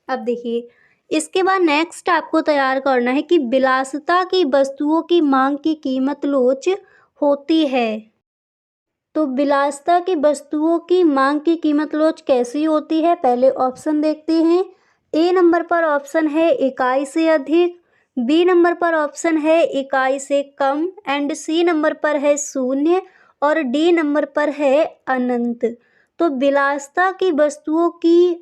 अब देखिए, इसके बाद नेक्स्ट आपको तैयार करना है कि विलासिता की वस्तुओं की मांग की कीमत लोच होती है। तो विलासिता की वस्तुओं की मांग की कीमत लोच कैसी होती है, पहले ऑप्शन देखते हैं। ए नंबर पर ऑप्शन है इकाई से अधिक, बी नंबर पर ऑप्शन है इकाई से कम एंड सी नंबर पर है शून्य और डी नंबर पर है अनंत। तो विलासिता की वस्तुओं की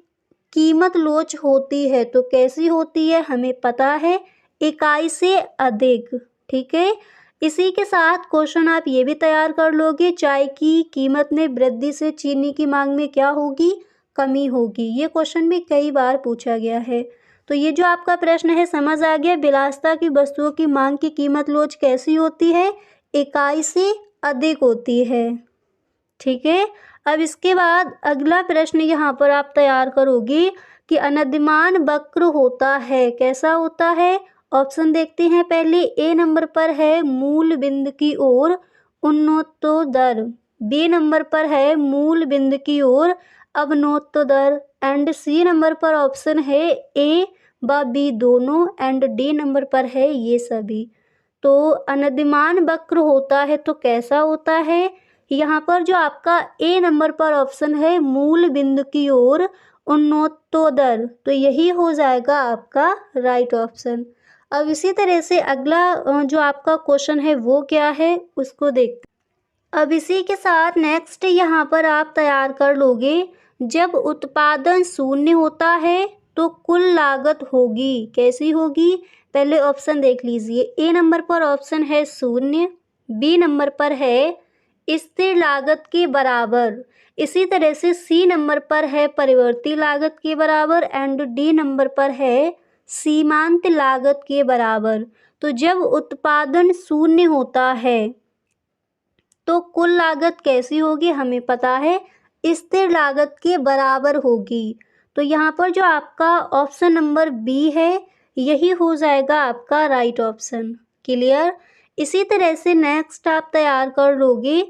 कीमत लोच होती है तो कैसी होती है, हमें पता है इकाई से अधिक, ठीक है। इसी के साथ क्वेश्चन आप ये भी तैयार कर लोगे, चाय की कीमत में वृद्धि से चीनी की मांग में क्या होगी, कमी होगी। ये क्वेश्चन भी कई बार पूछा गया है। तो ये जो आपका प्रश्न है समझ आ गया, विलासिता की वस्तुओं की मांग की कीमत लोच कैसी होती है, इकाई से अधिक होती है, ठीक है। अब इसके बाद अगला प्रश्न यहाँ पर आप तैयार करोगे कि अनद्यमान वक्र होता है, कैसा होता है। ऑप्शन देखते हैं पहले। ए नंबर पर है मूल बिंदु की ओर उन्नतोदर, बी नंबर पर है मूल बिंदु की ओर अवनतोदर एंड सी नंबर पर ऑप्शन है ए व बी दोनों एंड डी नंबर पर है ये सभी। तो अनद्यमान वक्र होता है तो कैसा होता है, यहाँ पर जो आपका ए नंबर पर ऑप्शन है मूल बिंदु की ओर उन्नतोदर, तो यही हो जाएगा आपका राइट ऑप्शन। अब इसी तरह से अगला जो आपका क्वेश्चन है वो क्या है उसको देखते। अब इसी के साथ नेक्स्ट यहाँ पर आप तैयार कर लोगे, जब उत्पादन शून्य होता है तो कुल लागत होगी, कैसी होगी, पहले ऑप्शन देख लीजिए। ए नंबर पर ऑप्शन है शून्य, बी नंबर पर है स्थिर लागत के बराबर, इसी तरह से सी नंबर पर है परिवर्ती लागत के बराबर एंड डी नंबर पर है सीमांत लागत के बराबर। तो जब उत्पादन शून्य होता है तो कुल लागत कैसी होगी, हमें पता है स्थिर लागत के बराबर होगी। तो यहाँ पर जो आपका ऑप्शन नंबर बी है यही हो जाएगा आपका राइट ऑप्शन, क्लियर। इसी तरह से नेक्स्ट आप तैयार कर लोगे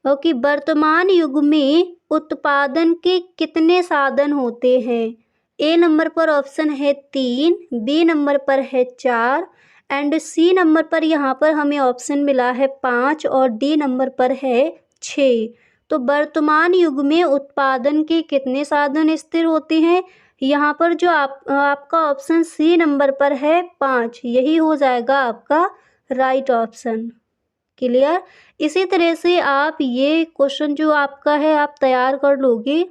कि वर्तमान युग में उत्पादन के कितने साधन होते हैं। ए नंबर पर ऑप्शन है 3, बी नंबर पर है 4 एंड सी नंबर पर यहाँ पर हमें ऑप्शन मिला है 5 और डी नंबर पर है 6। तो वर्तमान युग में उत्पादन के कितने साधन स्थिर होते हैं, यहाँ पर जो आपका ऑप्शन सी नंबर पर है 5, यही हो जाएगा आपका राइट ऑप्शन, क्लियर। इसी तरह से आप ये क्वेश्चन जो आपका है आप तैयार कर लोगे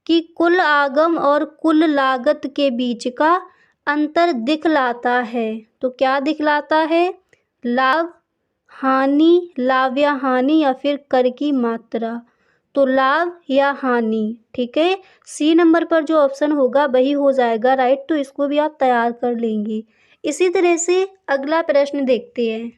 कि कुल आगम और कुल लागत के बीच का अंतर दिखलाता है। तो क्या दिखलाता है, लाभ, हानि, लाभ या हानि या फिर कर की मात्रा। तो लाभ या हानि, ठीक है। सी नंबर पर जो ऑप्शन होगा वही हो जाएगा राइट, तो इसको भी आप तैयार कर लेंगे। इसी तरह से अगला प्रश्न देखते हैं।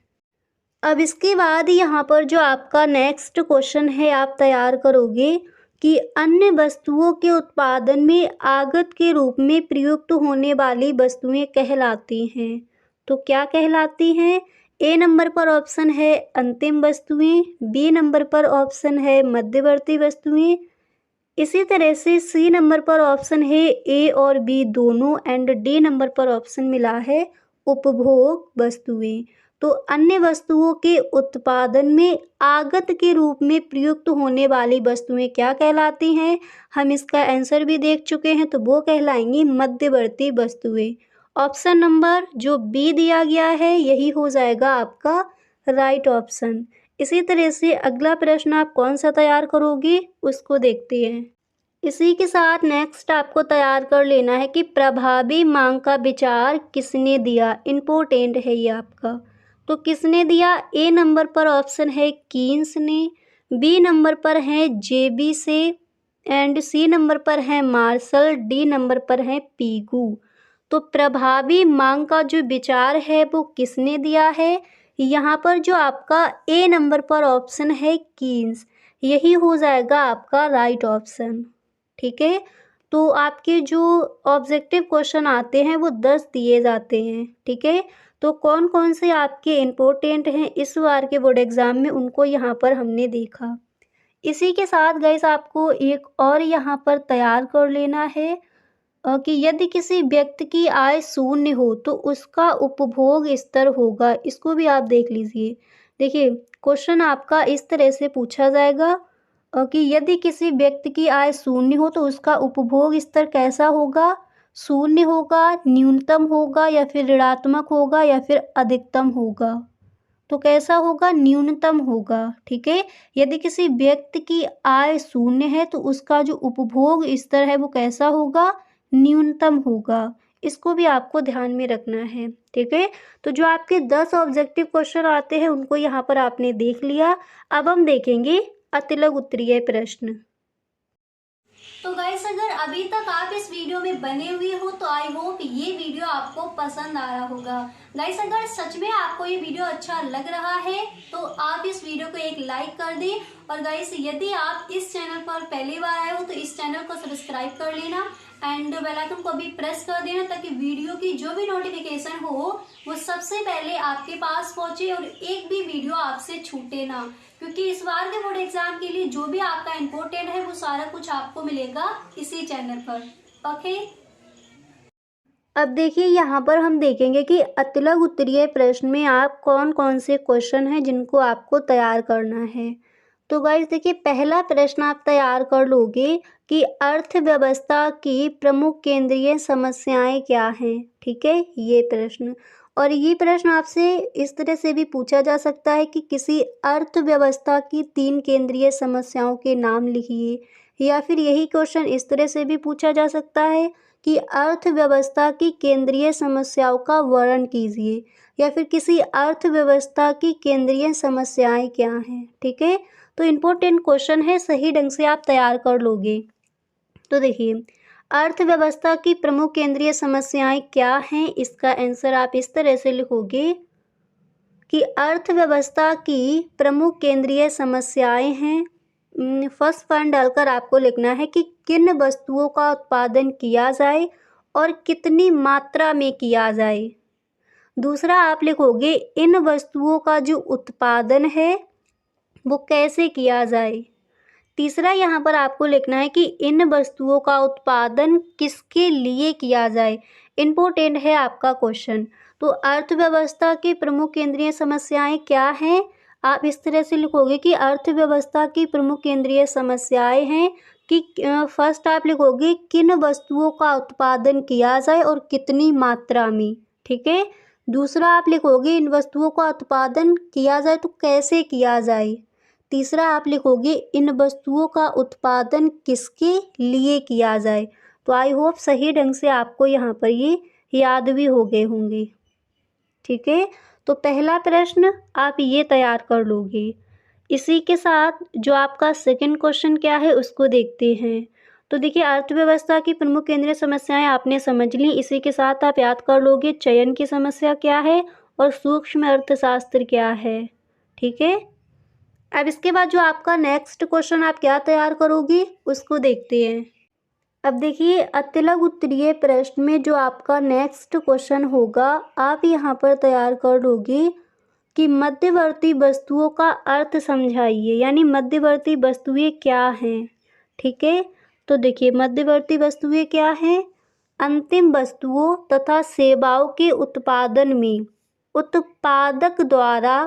अब इसके बाद यहाँ पर जो आपका नेक्स्ट क्वेश्चन है आप तैयार करोगे कि अन्य वस्तुओं के उत्पादन में आगत के रूप में प्रयुक्त होने वाली वस्तुएं कहलाती हैं। तो क्या कहलाती हैं, ए नंबर पर ऑप्शन है अंतिम वस्तुएं, बी नंबर पर ऑप्शन है मध्यवर्ती वस्तुएं, इसी तरह से सी नंबर पर ऑप्शन है ए और बी दोनों एंड डी नंबर पर ऑप्शन मिला है उपभोग वस्तुएं। तो अन्य वस्तुओं के उत्पादन में आगत के रूप में प्रयुक्त होने वाली वस्तुएं क्या कहलाती हैं, हम इसका आंसर भी देख चुके हैं, तो वो कहलाएंगी मध्यवर्ती वस्तुएं। ऑप्शन नंबर जो बी दिया गया है यही हो जाएगा आपका राइट ऑप्शन। इसी तरह से अगला प्रश्न आप कौन सा तैयार करोगे उसको देखते हैं। इसी के साथ नेक्स्ट आपको तैयार कर लेना है कि प्रभावी मांग का विचार किसने दिया। इम्पोर्टेंट है ये आपका। तो किसने दिया? ए नंबर पर ऑप्शन है कीन्स ने, बी नंबर पर है जेबी से, एंड सी नंबर पर है मार्शल, डी नंबर पर है पीगू। तो प्रभावी मांग का जो विचार है वो किसने दिया है? यहाँ पर जो आपका ए नंबर पर ऑप्शन है कीन्स, यही हो जाएगा आपका राइट ऑप्शन। ठीक है, तो आपके जो ऑब्जेक्टिव क्वेश्चन आते हैं वो 10 दिए जाते हैं। ठीक है, तो कौन कौन से आपके इम्पोर्टेंट हैं इस बार के बोर्ड एग्ज़ाम में, उनको यहाँ पर हमने देखा। इसी के साथ गाइस आपको एक और यहाँ पर तैयार कर लेना है कि यदि किसी व्यक्ति की आय शून्य हो तो उसका उपभोग स्तर होगा। इसको भी आप देख लीजिए। देखिए, क्वेश्चन आपका इस तरह से पूछा जाएगा कि यदि किसी व्यक्ति की आय शून्य हो तो उसका उपभोग स्तर कैसा होगा? शून्य होगा, न्यूनतम होगा, या फिर ऋणात्मक होगा, या फिर अधिकतम होगा। तो कैसा होगा? न्यूनतम होगा। ठीक है, यदि किसी व्यक्ति की आय शून्य है तो उसका जो उपभोग स्तर है वो कैसा होगा? न्यूनतम होगा। इसको भी आपको ध्यान में रखना है। ठीक है, तो जो आपके 10 ऑब्जेक्टिव क्वेश्चन आते हैं उनको यहाँ पर आपने देख लिया। अब हम देखेंगे अतिलघु उत्तरीय प्रश्न। तो गाइस, अगर अभी तक आप इस वीडियो में बने हुए हो तो आई होप ये वीडियो आपको पसंद आ रहा होगा। गाइस, अगर सच में आपको ये वीडियो अच्छा लग रहा है तो आप इस वीडियो को एक लाइक कर दें, और गाइस यदि आप इस चैनल पर पहली बार आए हो तो इस चैनल को सब्सक्राइब कर लेना एंड बेल आइकन को भी प्रेस कर देना, ताकि वीडियो की जो भी नोटिफिकेशन हो वो सबसे पहले आपके पास पहुंचे और एक भी वीडियो आपसे छूटे ना, क्योंकि इस बार के बोर्ड एग्जाम के लिए जो भी आपका इम्पोर्टेंट है वो सारा कुछ आपको मिलेगा इसी चैनल पर। ओके, अब देखिए यहाँ पर हम देखेंगे कि अतिलघु उत्तरीय प्रश्न में आप कौन कौन से क्वेश्चन हैं जिनको आपको तैयार करना है। तो गाइस देखिए, पहला प्रश्न आप तैयार कर लोगे कि अर्थव्यवस्था की प्रमुख केंद्रीय समस्याएं क्या हैं। ठीक है, ये प्रश्न। और ये प्रश्न आपसे इस तरह से भी पूछा जा सकता है कि किसी अर्थव्यवस्था की 3 केंद्रीय समस्याओं के नाम लिखिए, या फिर यही क्वेश्चन इस तरह से भी पूछा जा सकता है कि अर्थव्यवस्था की केंद्रीय समस्याओं का वर्णन कीजिए, या फिर किसी अर्थव्यवस्था की केंद्रीय समस्याएं क्या हैं। ठीक है, तो इम्पोर्टेंट क्वेश्चन है, सही ढंग से आप तैयार कर लोगे। तो देखिए, अर्थव्यवस्था की प्रमुख केंद्रीय समस्याएं क्या हैं, इसका आंसर आप इस तरह से लिखोगे कि अर्थव्यवस्था की प्रमुख केंद्रीय समस्याएं हैं। फर्स्ट पॉइंट डालकर आपको लिखना है कि किन वस्तुओं का उत्पादन किया जाए और कितनी मात्रा में किया जाए। दूसरा आप लिखोगे इन वस्तुओं का जो उत्पादन है वो कैसे किया जाए। तीसरा यहाँ पर आपको लिखना है कि इन वस्तुओं का उत्पादन किसके लिए किया जाए। इम्पोर्टेंट है आपका क्वेश्चन। तो अर्थव्यवस्था की प्रमुख केंद्रीय समस्याएं क्या हैं, आप इस तरह से लिखोगे कि अर्थव्यवस्था की प्रमुख केंद्रीय समस्याएं हैं कि फर्स्ट आप लिखोगे किन वस्तुओं का उत्पादन किया जाए और कितनी मात्रा में। ठीक है, दूसरा आप लिखोगे इन वस्तुओं का उत्पादन किया जाए तो कैसे किया जाए। तीसरा आप लिखोगे इन वस्तुओं का उत्पादन किसके लिए किया जाए। तो आई होप सही ढंग से आपको यहाँ पर ये याद भी हो गए होंगे। ठीक है, तो पहला प्रश्न आप ये तैयार कर लोगे। इसी के साथ जो आपका सेकंड क्वेश्चन क्या है उसको देखते हैं। तो देखिए, अर्थव्यवस्था की प्रमुख केंद्रीय समस्याएं आपने समझ ली। इसी के साथ आप याद कर लोगे चयन की समस्या क्या है और सूक्ष्म अर्थशास्त्र क्या है। ठीक है, अब इसके बाद जो आपका नेक्स्ट क्वेश्चन आप क्या तैयार करोगे उसको देखते हैं। अब देखिए, अतिलघु उत्तरीय प्रश्न में जो आपका नेक्स्ट क्वेश्चन होगा आप यहाँ पर तैयार कर लोगे कि मध्यवर्ती वस्तुओं का अर्थ समझाइए, यानी मध्यवर्ती वस्तुएं क्या हैं। ठीक है, तो देखिए मध्यवर्ती वस्तुएं क्या हैं? अंतिम वस्तुओं तथा सेवाओं के उत्पादन में उत्पादक द्वारा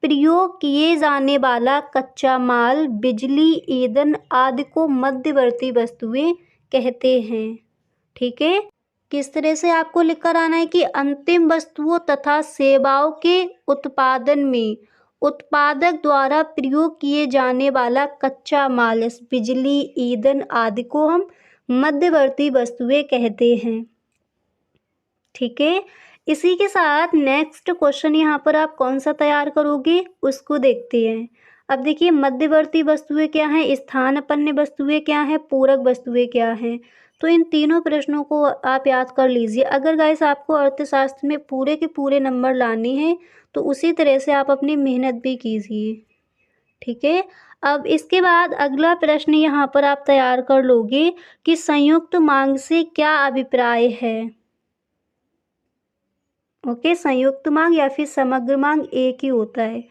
प्रयोग किए जाने वाला कच्चा माल, बिजली, ईंधन आदि को मध्यवर्ती वस्तुएं कहते हैं। ठीक है, किस तरह से आपको लिखकर आना है कि अंतिम वस्तुओं तथा सेवाओं के उत्पादन में उत्पादक द्वारा प्रयोग किए जाने वाला कच्चा माल, बिजली, ईंधन आदि को हम मध्यवर्ती वस्तुएं कहते हैं। ठीक है, इसी के साथ नेक्स्ट क्वेश्चन यहाँ पर आप कौन सा तैयार करोगे उसको देखते हैं। अब देखिए, मध्यवर्ती वस्तुएं क्या हैं, स्थानापन्न वस्तुएं क्या हैं, पूरक वस्तुएं क्या हैं। तो इन तीनों प्रश्नों को आप याद कर लीजिए। अगर गाइस आपको अर्थशास्त्र में पूरे के पूरे नंबर लाने हैं तो उसी तरह से आप अपनी मेहनत भी कीजिए। ठीक है, अब इसके बाद अगला प्रश्न यहाँ पर आप तैयार कर लोगे कि संयुक्त मांग से क्या अभिप्राय है। ओके, संयुक्त मांग या फिर समग्र मांग एक ही होता है।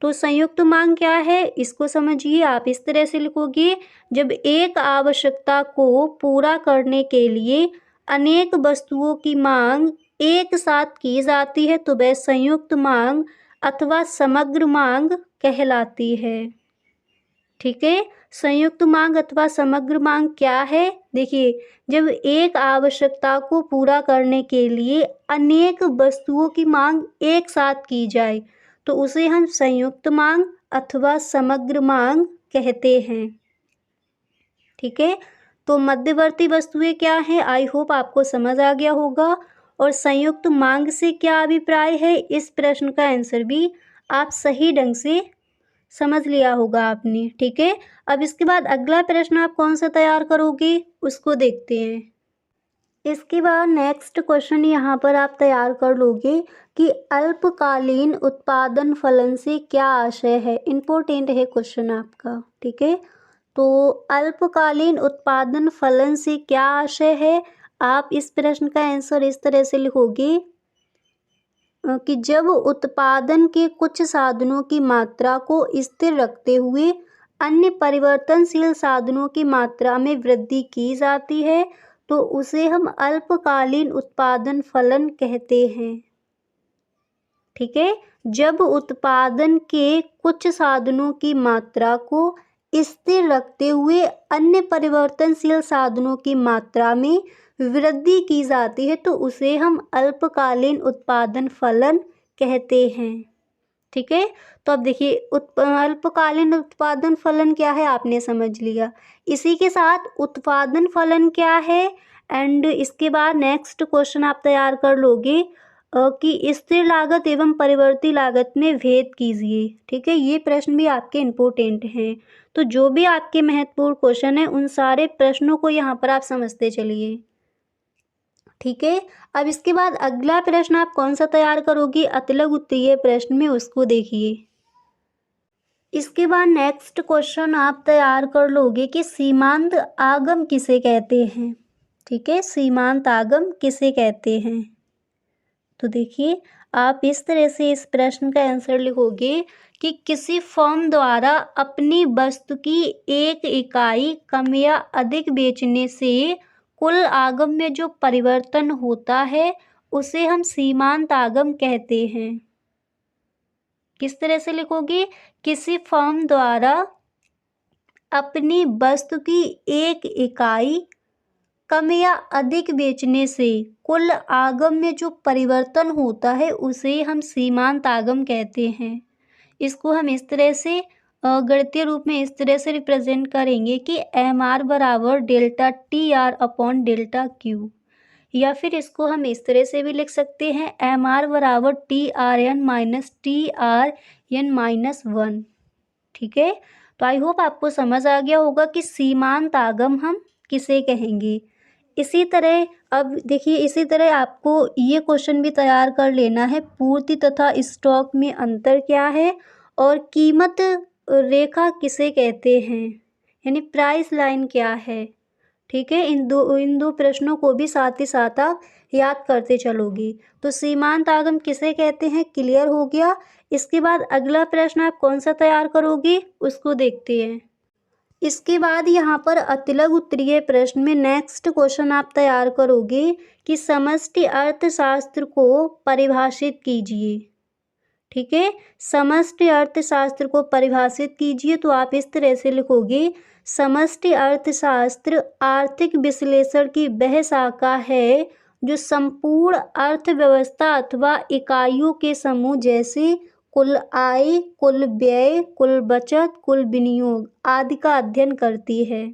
तो संयुक्त मांग क्या है इसको समझिए। आप इस तरह से लिखोगे, जब एक आवश्यकता को पूरा करने के लिए अनेक वस्तुओं की मांग एक साथ की जाती है तो वह संयुक्त मांग अथवा समग्र मांग कहलाती है। ठीक है, संयुक्त मांग अथवा समग्र मांग क्या है, देखिए, जब एक आवश्यकता को पूरा करने के लिए अनेक वस्तुओं की मांग एक साथ की जाए तो उसे हम संयुक्त मांग अथवा समग्र मांग कहते हैं। ठीक है, तो मध्यवर्ती वस्तुएं क्या हैं, आई होप आपको समझ आ गया होगा। और संयुक्त मांग से क्या अभिप्राय है, इस प्रश्न का आंसर भी आप सही ढंग से समझ लिया होगा आपने। ठीक है, अब इसके बाद अगला प्रश्न आप कौन सा तैयार करोगे उसको देखते हैं। इसके बाद नेक्स्ट क्वेश्चन यहाँ पर आप तैयार कर लोगे कि अल्पकालीन उत्पादन फलन से क्या आशय है। इम्पोर्टेंट है क्वेश्चन आपका। ठीक है, तो अल्पकालीन उत्पादन फलन से क्या आशय है। आप इस प्रश्न का आंसर इस तरह से लिखोगे कि जब उत्पादन के कुछ साधनों की मात्रा को स्थिर रखते हुए अन्य परिवर्तनशील साधनों की मात्रा में वृद्धि की जाती है तो उसे हम अल्पकालीन उत्पादन फलन कहते हैं। ठीक है, जब उत्पादन के कुछ साधनों की मात्रा को स्थिर रखते हुए अन्य परिवर्तनशील साधनों की मात्रा में वृद्धि की जाती है तो उसे हम अल्पकालीन उत्पादन फलन कहते हैं। ठीक है, तो अब देखिए, अल्पकालीन उत्पादन फलन क्या है आपने समझ लिया। इसी के साथ उत्पादन फलन क्या है एंड इसके बाद नेक्स्ट क्वेश्चन आप तैयार कर लोगे कि स्थिर लागत एवं परिवर्ती लागत में भेद कीजिए। ठीक है, ये प्रश्न भी आपके इम्पोर्टेंट हैं। तो जो भी आपके महत्वपूर्ण क्वेश्चन हैं उन सारे प्रश्नों को यहाँ पर आप समझते चलिए। ठीक है, अब इसके बाद अगला प्रश्न आप कौन सा तैयार करोगे अतिलक उत्तरीय प्रश्न में उसको देखिए। इसके बाद नेक्स्ट क्वेश्चन आप तैयार कर लोगे कि सीमांत आगम किसे कहते हैं। ठीक है, सीमांत आगम किसे कहते हैं। तो देखिए, आप इस तरह से इस प्रश्न का आंसर लिखोगे कि किसी फर्म द्वारा अपनी वस्तु की एक इकाई कम या अधिक बेचने से कुल आगम में जो परिवर्तन होता है उसे हम सीमांत आगम कहते हैं। किस तरह से लिखोगे, किसी फर्म द्वारा अपनी वस्तु की एक इकाई कम या अधिक बेचने से कुल आगम में जो परिवर्तन होता है उसे हम सीमांत आगम कहते हैं। इसको हम इस तरह से गणितीय रूप में इस तरह से रिप्रेजेंट करेंगे कि एम आर बराबर delta T R upon delta Q, या फिर इसको हम इस तरह से भी लिख सकते हैं एम आर बराबर T R N minus T R N minus 1। ठीक है, तो आई होप आपको समझ आ गया होगा कि सीमांत आगम हम किसे कहेंगे। इसी तरह अब देखिए, इसी तरह आपको ये क्वेश्चन भी तैयार कर लेना है, पूर्ति तथा स्टॉक में अंतर क्या है और कीमत रेखा किसे कहते हैं, यानी प्राइस लाइन क्या है। ठीक है, इन दो प्रश्नों को भी साथ ही साथ आप याद करते चलोगे। तो सीमांत आगम किसे कहते हैं क्लियर हो गया। इसके बाद अगला प्रश्न आप कौन सा तैयार करोगे उसको देखते हैं। इसके बाद यहाँ पर अतिलक उत्तरीय प्रश्न में नेक्स्ट क्वेश्चन आप तैयार करोगे कि समष्टि अर्थशास्त्र को परिभाषित कीजिए। ठीक है, समष्टि अर्थशास्त्र को परिभाषित कीजिए। तो आप इस तरह से लिखोगे, समष्टि अर्थशास्त्र आर्थिक विश्लेषण की वह शाखा है जो संपूर्ण अर्थव्यवस्था अथवा इकाइयों के समूह जैसे कुल आय, कुल व्यय, कुल बचत, कुल विनियोग आदि का अध्ययन करती है।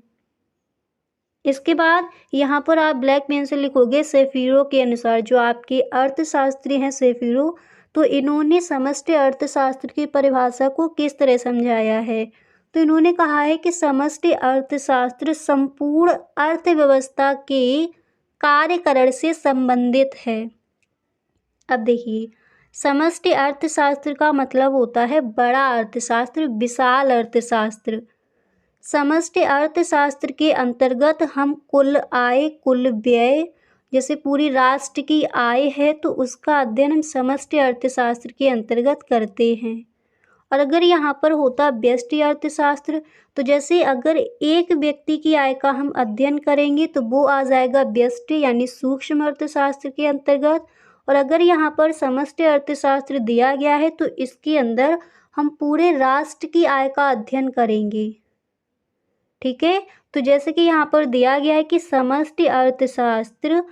इसके बाद यहाँ पर आप ब्लैक पेन से लिखोगे शेफिरो के अनुसार, जो आपके अर्थशास्त्री हैं शेफिरो, तो इन्होंने समष्टि अर्थशास्त्र की परिभाषा को किस तरह समझाया है। तो इन्होंने कहा है कि समष्टि अर्थशास्त्र संपूर्ण अर्थव्यवस्था के कार्यकरण से संबंधित है। अब देखिए, समष्टि अर्थशास्त्र का मतलब होता है बड़ा अर्थशास्त्र, विशाल अर्थशास्त्र। समष्टि अर्थशास्त्र के अंतर्गत हम कुल आय, कुल व्यय, जैसे पूरी राष्ट्र की आय है तो उसका अध्ययन हम समष्टि अर्थशास्त्र के अंतर्गत करते हैं। और अगर यहाँ पर होता व्यष्टि अर्थशास्त्र, तो जैसे अगर एक व्यक्ति की आय का हम अध्ययन करेंगे तो वो आ जाएगा व्यष्टि यानी सूक्ष्म अर्थशास्त्र के अंतर्गत। और अगर यहाँ पर समष्टि अर्थशास्त्र दिया गया है तो इसके अंदर हम पूरे राष्ट्र की आय का अध्ययन करेंगे। ठीक है, तो जैसे कि यहाँ पर दिया गया है कि समष्टि अर्थशास्त्र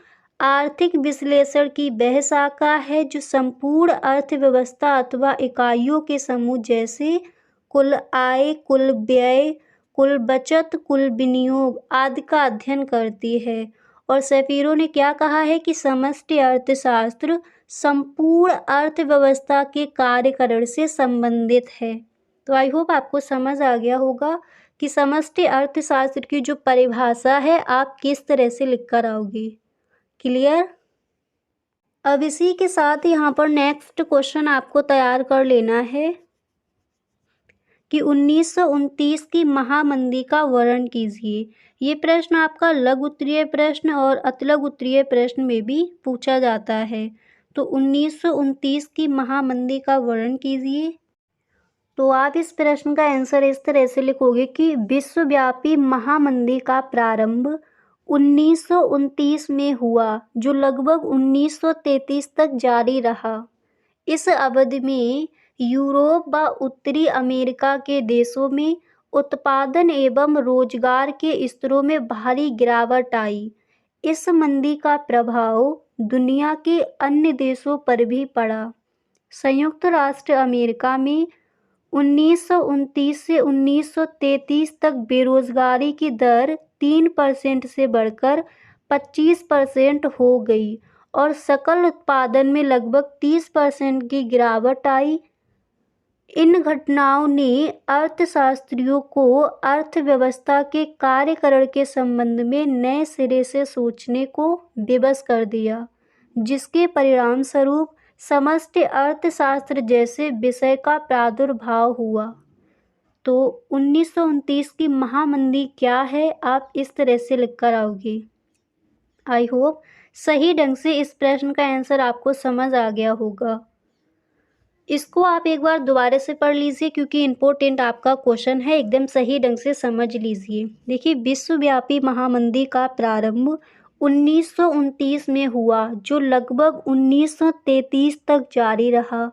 आर्थिक विश्लेषण की वह शाखा है जो संपूर्ण अर्थव्यवस्था अथवा इकाइयों के समूह जैसे कुल आय, कुल व्यय, कुल बचत, कुल विनियोग आदि का अध्ययन करती है। और शेफिरो ने क्या कहा है कि समष्टि अर्थशास्त्र संपूर्ण अर्थव्यवस्था के कार्यकरण से संबंधित है। तो आई होप आपको समझ आ गया होगा कि समष्टि अर्थशास्त्र की जो परिभाषा है आप किस तरह से लिख कर आओगे। क्लियर? अब इसी के साथ यहाँ पर नेक्स्ट क्वेश्चन आपको तैयार कर लेना है कि 1929 की महामंदी का वर्णन कीजिए। ये प्रश्न आपका लघु उत्तरीय प्रश्न और अतिलघु उत्तरीय प्रश्न में भी पूछा जाता है। तो 1929 की महामंदी का वर्णन कीजिए। तो आप इस प्रश्न का आंसर इस तरह से लिखोगे कि विश्वव्यापी महामंदी का प्रारंभ 1929 में हुआ, जो लगभग 1933 तक जारी रहा। इस अवधि में यूरोप व उत्तरी अमेरिका के देशों में उत्पादन एवं रोजगार के स्तरों में भारी गिरावट आई। इस मंदी का प्रभाव दुनिया के अन्य देशों पर भी पड़ा। संयुक्त राष्ट्र अमेरिका में 1929 से 1933 तक बेरोजगारी की दर 3% से बढ़कर 25% हो गई और सकल उत्पादन में लगभग 30% की गिरावट आई। इन घटनाओं ने अर्थशास्त्रियों को अर्थव्यवस्था के कार्यकरण के संबंध में नए सिरे से सोचने को विवश कर दिया, जिसके परिणाम स्वरूप समष्टि अर्थशास्त्र जैसे विषय का प्रादुर्भाव हुआ। तो 1929 की महामंदी क्या है आप इस तरह से लिख कर आओगे। आई होप सही ढंग से इस प्रश्न का आंसर आपको समझ आ गया होगा। इसको आप एक बार दोबारा से पढ़ लीजिए क्योंकि इम्पोर्टेंट आपका क्वेश्चन है, एकदम सही ढंग से समझ लीजिए। देखिए, विश्वव्यापी महामंदी का प्रारंभ 1929 में हुआ, जो लगभग 1933 तक जारी रहा।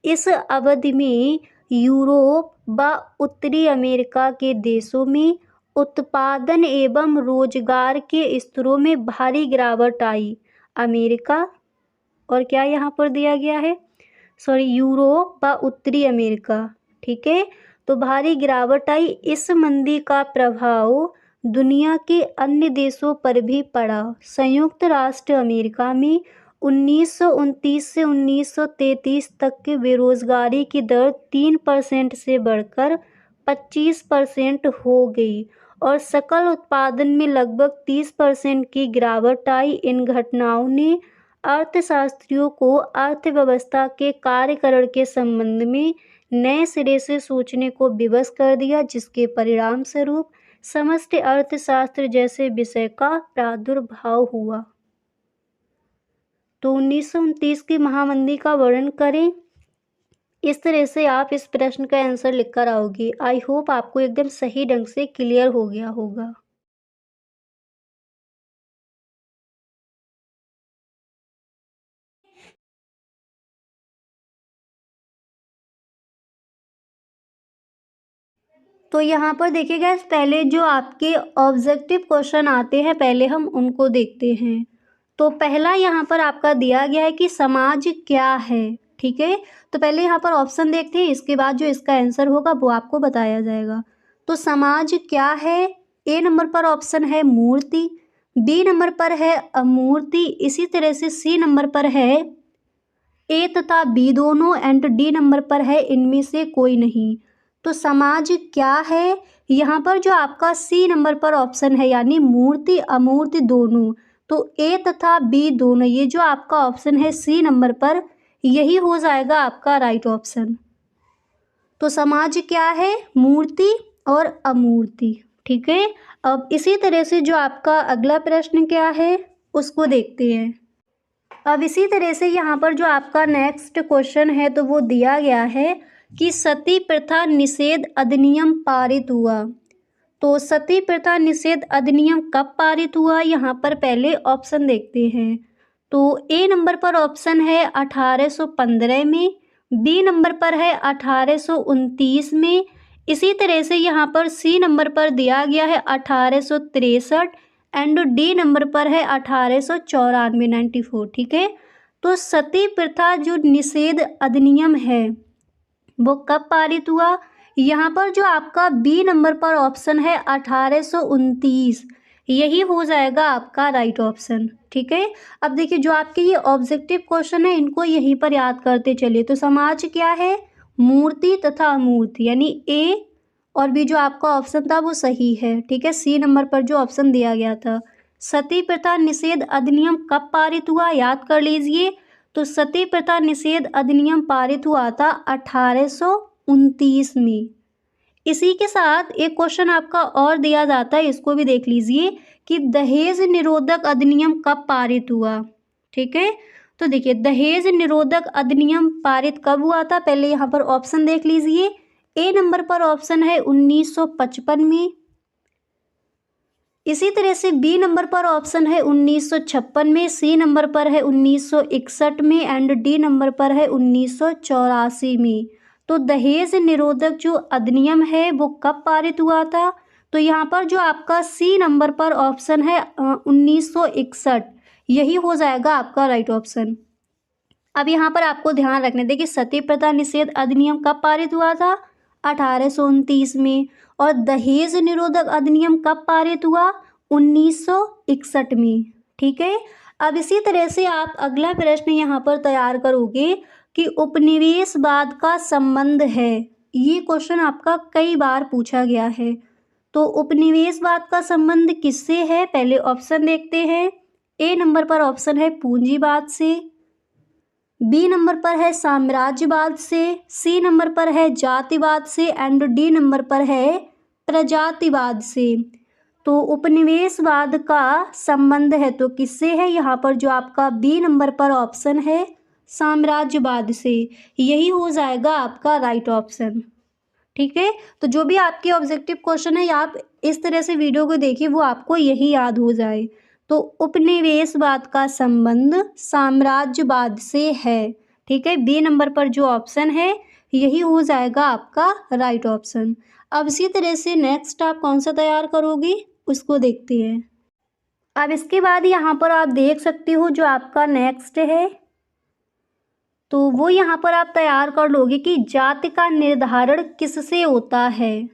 इस अवधि में यूरोप व उत्तरी अमेरिका के देशों में उत्पादन एवं रोजगार के स्तरों में भारी गिरावट आई। अमेरिका और क्या यहाँ पर दिया गया है, यूरोप व उत्तरी अमेरिका। ठीक है, तो भारी गिरावट आई। इस मंदी का प्रभाव दुनिया के अन्य देशों पर भी पड़ा। संयुक्त राष्ट्र अमेरिका में 1929 से 1933 तक के बेरोजगारी की दर 3% से बढ़कर 25% हो गई और सकल उत्पादन में लगभग 30% की गिरावट आई। इन घटनाओं ने अर्थशास्त्रियों को अर्थव्यवस्था के कार्यकरण के संबंध में नए सिरे से सोचने को विवश कर दिया, जिसके परिणाम स्वरूप समष्टि अर्थशास्त्र जैसे विषय का प्रादुर्भाव हुआ। तो 1929 की महामंदी का वर्णन करें। इस तरह से आप इस प्रश्न का आंसर लिखकर आओगे। आई होप आपको एकदम सही ढंग से क्लियर हो गया होगा। तो यहाँ पर देखिएगा, पहले जो आपके ऑब्जेक्टिव क्वेश्चन आते हैं पहले हम उनको देखते हैं। तो पहला यहाँ पर आपका दिया गया है कि समाज क्या है। ठीक है। तो पहले यहाँ पर ऑप्शन देखते हैं, इसके बाद जो इसका आंसर होगा वो आपको बताया जाएगा। तो समाज क्या है? ए नंबर पर ऑप्शन है मूर्ति, बी नंबर पर है अमूर्ति, इसी तरह से सी नंबर पर है ए तथा बी दोनों, एंड डी नंबर पर है इनमें से कोई नहीं। तो समाज क्या है? यहाँ पर जो आपका सी नंबर पर ऑप्शन है यानी मूर्ति अमूर्ति दोनों, तो ए तथा बी दोनों, ये जो आपका ऑप्शन है सी नंबर पर, यही हो जाएगा आपका राइट ऑप्शन। तो समाज क्या है? मूर्ति और अमूर्ति। ठीक है। अब इसी तरह से जो आपका अगला प्रश्न क्या है उसको देखते हैं। अब इसी तरह से यहाँ पर जो आपका नेक्स्ट क्वेश्चन है तो वो दिया गया है कि सती प्रथा निषेध अधिनियम पारित हुआ। तो सती प्रथा निषेध अधिनियम कब पारित हुआ? यहाँ पर पहले ऑप्शन देखते हैं। तो ए नंबर पर ऑप्शन है 1815 में, बी नंबर पर है 1829 में, इसी तरह से यहाँ पर सी नंबर पर दिया गया है 1863 एंड डी नंबर पर है 1894 94। ठीक है। तो सती प्रथा जो निषेध अधिनियम है वो कब पारित हुआ? यहाँ पर जो आपका बी नंबर पर ऑप्शन है 1829, यही हो जाएगा आपका राइट ऑप्शन। ठीक है। अब देखिए जो आपके ये ऑब्जेक्टिव क्वेश्चन है इनको यहीं पर याद करते चलिए। तो समाज क्या है? मूर्ति तथा अमूर्ति, यानी ए और बी जो आपका ऑप्शन था वो सही है। ठीक है। सी नंबर पर जो ऑप्शन दिया गया था। सती प्रथा निषेध अधिनियम कब पारित हुआ? याद कर लीजिए। तो सती प्रथा निषेध अधिनियम पारित हुआ था 1829 में। इसी के साथ एक क्वेश्चन आपका और दिया जाता है, इसको भी देख लीजिए कि दहेज निरोधक अधिनियम कब पारित हुआ। ठीक है। तो देखिए दहेज निरोधक अधिनियम पारित कब हुआ था? पहले यहाँ पर ऑप्शन देख लीजिए। ए नंबर पर ऑप्शन है 1955 में, इसी तरह से बी नंबर पर ऑप्शन है 1956 में, सी नंबर पर है 1961 में एंड डी नंबर पर है 1984 में। तो दहेज निरोधक जो अधिनियम है वो कब पारित हुआ था? तो यहाँ पर जो आपका सी नंबर पर ऑप्शन है 1961, यही हो जाएगा आपका राइट ऑप्शन। अब यहाँ पर आपको ध्यान रखने देखिए सती प्रथा निषेध अधिनियम कब पारित हुआ था? 1829 में। और दहेज निरोधक अधिनियम कब पारित हुआ? 1961 में। ठीक है। अब इसी तरह से आप अगला प्रश्न यहाँ पर तैयार करोगे कि उपनिवेशवाद का संबंध है। ये क्वेश्चन आपका कई बार पूछा गया है। तो उपनिवेशवाद का संबंध किससे है? पहले ऑप्शन देखते हैं। ए नंबर पर ऑप्शन है पूंजीवाद से, बी नंबर पर है साम्राज्यवाद से, सी नंबर पर है जातिवाद से एंड डी नंबर पर है प्रजातिवाद से। तो उपनिवेशवाद का संबंध है तो किससे है? यहाँ पर जो आपका बी नंबर पर ऑप्शन है साम्राज्यवाद से, यही हो जाएगा आपका राइट ऑप्शन। ठीक है। तो जो भी आपके ऑब्जेक्टिव क्वेश्चन है आप इस तरह से वीडियो को देखिए वो आपको यही याद हो जाए। तो उपनिवेशवाद का संबंध साम्राज्यवाद से है। ठीक है। बी नंबर पर जो ऑप्शन है यही हो जाएगा आपका राइट ऑप्शन। अब इसी तरह से नेक्स्ट आप कौन सा तैयार करोगे उसको देखते हैं। अब इसके बाद यहाँ पर आप देख सकते हो जो आपका नेक्स्ट है तो वो यहाँ पर आप तैयार कर लोगे कि जाति का निर्धारण किससे होता है।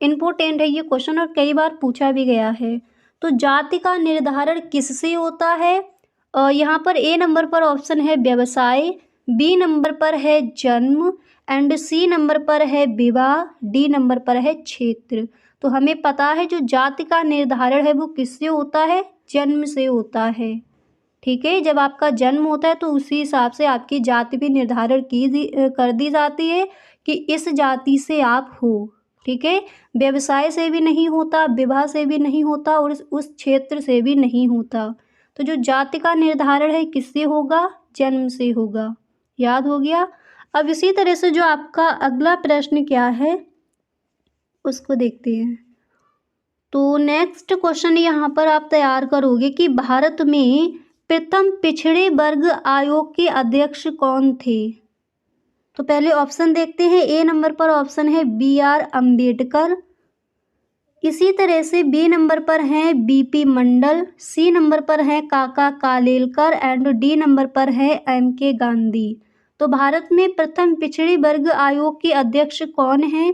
इम्पोर्टेंट है ये क्वेश्चन और कई बार पूछा भी गया है। तो जाति का निर्धारण किससे होता है? यहाँ पर ए नंबर पर ऑप्शन है व्यवसाय, बी नंबर पर है जन्म एंड सी नंबर पर है विवाह, डी नंबर पर है क्षेत्र। तो हमें पता है जो जाति का निर्धारण है वो किससे होता है? जन्म से होता है। ठीक है। जब आपका जन्म होता है तो उसी हिसाब से आपकी जाति भी निर्धारण कर दी जाती है कि इस जाति से आप हो। ठीक है। व्यवसाय से भी नहीं होता, विवाह से भी नहीं होता और उस क्षेत्र से भी नहीं होता। तो जो जाति का निर्धारण है किससे होगा? जन्म से होगा। याद हो गया। अब इसी तरह से जो आपका अगला प्रश्न क्या है उसको देखते हैं। तो नेक्स्ट क्वेश्चन यहाँ पर आप तैयार करोगे कि भारत में प्रथम पिछड़े वर्ग आयोग के अध्यक्ष कौन थे? तो पहले ऑप्शन देखते हैं। ए नंबर पर ऑप्शन है BR अम्बेडकर, इसी तरह से बी नंबर पर हैं BP मंडल, सी नंबर पर हैं काका कालेलकर एंड डी नंबर पर है MK गांधी। तो भारत में प्रथम पिछड़ी वर्ग आयोग के अध्यक्ष कौन हैं?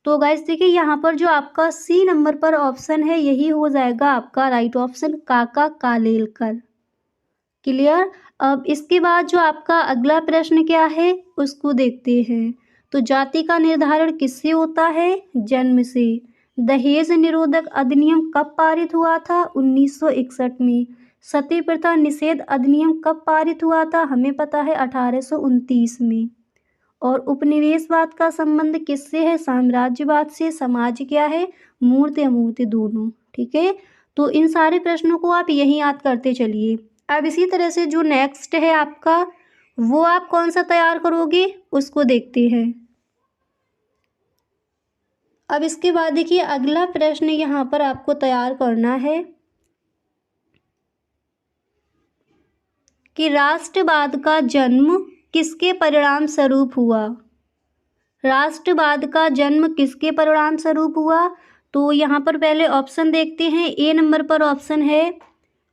तो गाइस देखिए यहाँ पर जो आपका सी नंबर पर ऑप्शन है यही हो जाएगा आपका राइट ऑप्शन, काका कालेलकर। क्लियर। अब इसके बाद जो आपका अगला प्रश्न क्या है उसको देखते हैं। तो जाति का निर्धारण किससे होता है? जन्म से। दहेज निरोधक अधिनियम कब पारित हुआ था? 1961 में। सती प्रथा निषेध अधिनियम कब पारित हुआ था? हमें पता है 1829 में। और उपनिवेशवाद का संबंध किससे है? साम्राज्यवाद से। समाज क्या है? मूर्त अमूर्त दोनों। ठीक है, तो इन सारे प्रश्नों को आप यही याद करते चलिए। अब इसी तरह से जो नेक्स्ट है आपका, वो आप कौन सा तैयार करोगे उसको देखते हैं। अब इसके बाद देखिए अगला प्रश्न यहाँ पर आपको तैयार करना है कि राष्ट्रवाद का जन्म किसके परिणाम स्वरूप हुआ? राष्ट्रवाद का जन्म किसके परिणाम स्वरूप हुआ? तो यहाँ पर पहले ऑप्शन देखते हैं। ए नंबर पर ऑप्शन है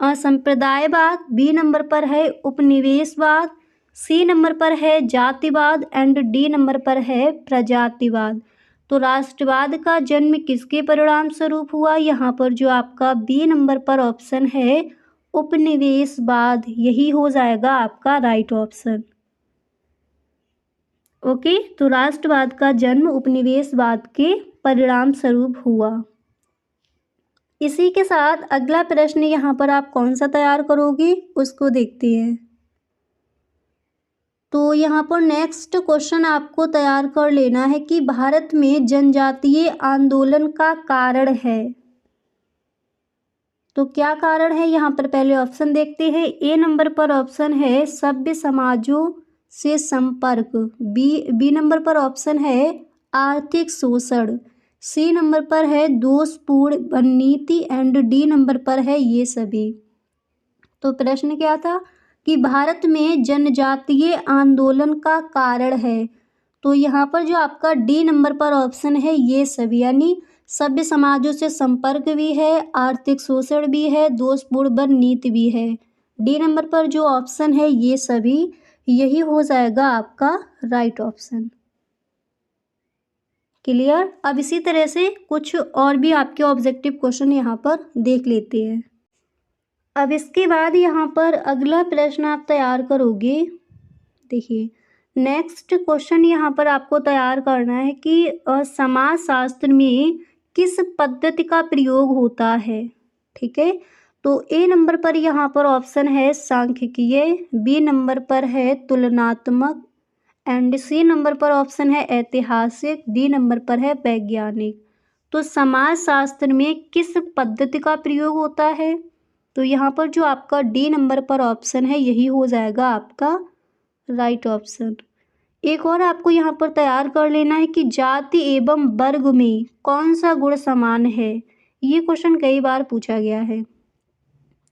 असंप्रदायवाद, बी नंबर पर है उपनिवेशवाद, सी नंबर पर है जातिवाद एंड डी नंबर पर है प्रजातिवाद। तो राष्ट्रवाद का जन्म किसके परिणाम स्वरूप हुआ? यहाँ पर जो आपका बी नंबर पर ऑप्शन है उपनिवेशवाद, यही हो जाएगा आपका राइट ऑप्शन। ओके, तो राष्ट्रवाद का जन्म उपनिवेशवाद के परिणाम स्वरूप हुआ। इसी के साथ अगला प्रश्न यहाँ पर आप कौन सा तैयार करोगे उसको देखते हैं। तो यहाँ पर नेक्स्ट क्वेश्चन आपको तैयार कर लेना है कि भारत में जनजातीय आंदोलन का कारण है। तो क्या कारण है? यहाँ पर पहले ऑप्शन देखते हैं। ए नंबर पर ऑप्शन है सभ्य समाजों से संपर्क, बी नंबर पर ऑप्शन है आर्थिक शोषण, सी नंबर पर है दोषपूर्ण नीति एंड डी नंबर पर है ये सभी। तो प्रश्न क्या था कि भारत में जनजातीय आंदोलन का कारण है। तो यहाँ पर जो आपका डी नंबर पर ऑप्शन है ये सभी, यानी सभ्य समाजों से संपर्क भी है, आर्थिक शोषण भी है, दोषपूर्ण नीति भी है। डी नंबर पर जो ऑप्शन है ये सभी, यही हो जाएगा आपका राइट ऑप्शन। क्लियर। अब इसी तरह से कुछ और भी आपके ऑब्जेक्टिव क्वेश्चन यहाँ पर देख लेते हैं। अब इसके बाद यहाँ पर अगला प्रश्न आप तैयार करोगे। देखिए नेक्स्ट क्वेश्चन यहाँ पर आपको तैयार करना है कि समाजशास्त्र में किस पद्धति का प्रयोग होता है। ठीक है, तो ए नंबर पर यहाँ पर ऑप्शन है सांख्यिकीय, बी नंबर पर है तुलनात्मक एंड सी नंबर पर ऑप्शन है ऐतिहासिक, डी नंबर पर है वैज्ञानिक। तो समाजशास्त्र में किस पद्धति का प्रयोग होता है? तो यहाँ पर जो आपका डी नंबर पर ऑप्शन है यही हो जाएगा आपका राइट ऑप्शन। एक और आपको यहाँ पर तैयार कर लेना है कि जाति एवं वर्ग में कौन सा गुण समान है। ये क्वेश्चन कई बार पूछा गया है।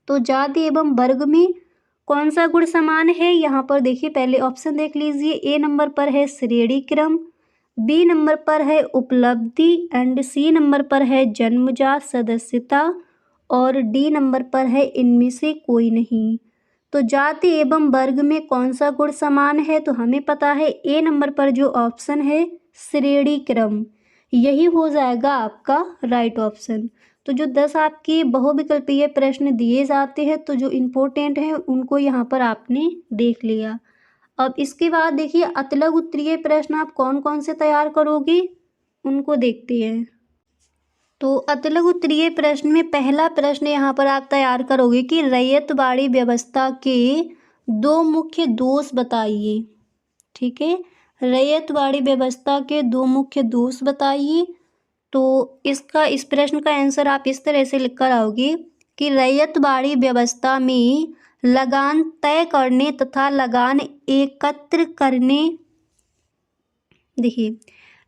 तो जाति एवं वर्ग में कौन सा गुण समान है? यहाँ पर देखिए पहले ऑप्शन देख लीजिए। ए नंबर पर है श्रेणी क्रम, बी नंबर पर है उपलब्धि एंड सी नंबर पर है जन्मजात सदस्यता और डी नंबर पर है इनमें से कोई नहीं। तो जाति एवं वर्ग में कौन सा गुण समान है? तो हमें पता है ए नंबर पर जो ऑप्शन है श्रेणी क्रम, यही हो जाएगा आपका राइट ऑप्शन। तो जो 10 आपके बहुविकल्पीय प्रश्न दिए जाते हैं तो जो इम्पोर्टेंट हैं उनको यहाँ पर आपने देख लिया। अब इसके बाद देखिए अतलग उत्तरीय प्रश्न आप कौन कौन से तैयार करोगे उनको देखते हैं। तो अतलग उत्तरीय प्रश्न में पहला प्रश्न यहाँ पर आप तैयार करोगे कि रैयतवाड़ी व्यवस्था के 2 मुख्य दोष बताइए। ठीक है, रैयतवाड़ी व्यवस्था के 2 मुख्य दोष बताइए। तो इस प्रश्न का आंसर आप इस तरह से लिख कर आओगे कि रैयतवाड़ी व्यवस्था में लगान तय करने तथा लगान एकत्र करने। देखिए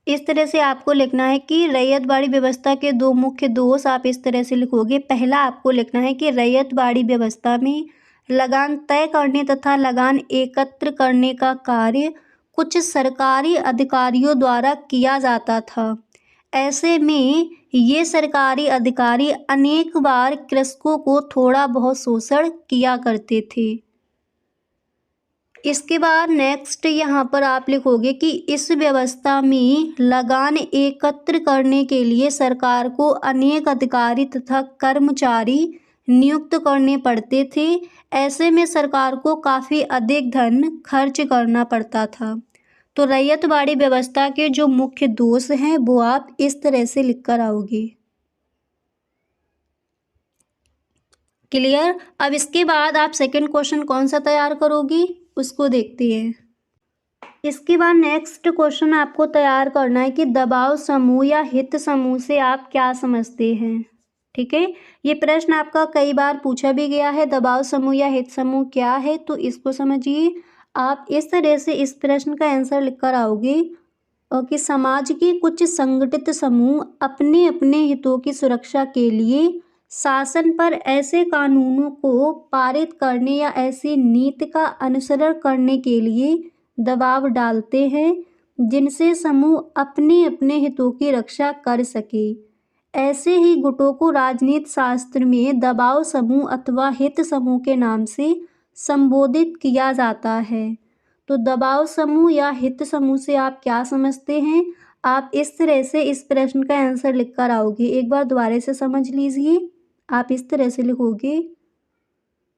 इस तरह से आपको लिखना है कि रैयतवाड़ी व्यवस्था के 2 मुख्य दोष आप इस तरह से लिखोगे। पहला आपको लिखना है कि रैयतवाड़ी व्यवस्था में लगान तय करने तथा लगान एकत्र करने का कार्य कुछ सरकारी अधिकारियों द्वारा किया जाता था। ऐसे में ये सरकारी अधिकारी अनेक बार कृषकों को थोड़ा बहुत शोषण किया करते थे। इसके बाद नेक्स्ट यहाँ पर आप लिखोगे कि इस व्यवस्था में लगान एकत्र करने के लिए सरकार को अनेक अधिकारी तथा कर्मचारी नियुक्त करने पड़ते थे। ऐसे में सरकार को काफ़ी अधिक धन खर्च करना पड़ता था। तो रैयतवाड़ी व्यवस्था के जो मुख्य दोष हैं वो आप इस तरह से लिख कर आओगे। क्लियर। अब इसके बाद आप सेकंड क्वेश्चन कौन सा तैयार करोगी उसको देखते हैं। इसके बाद नेक्स्ट क्वेश्चन आपको तैयार करना है कि दबाव समूह या हित समूह से आप क्या समझते हैं। ठीक है, ये प्रश्न आपका कई बार पूछा भी गया है। दबाव समूह या हित समूह क्या है, तो इसको समझिए। आप इस तरह से इस प्रश्न का आंसर लिख कर आओगे कि समाज के कुछ संगठित समूह अपने अपने हितों की सुरक्षा के लिए शासन पर ऐसे कानूनों को पारित करने या ऐसी नीति का अनुसरण करने के लिए दबाव डालते हैं जिनसे समूह अपने अपने हितों की रक्षा कर सके। ऐसे ही गुटों को राजनीति शास्त्र में दबाव समूह अथवा हित समूह के नाम से संबोधित किया जाता है। तो दबाव समूह या हित समूह से आप क्या समझते हैं, आप इस तरह से इस प्रश्न का आंसर लिख कर आओगे। एक बार दोबारा से समझ लीजिए। आप इस तरह से लिखोगे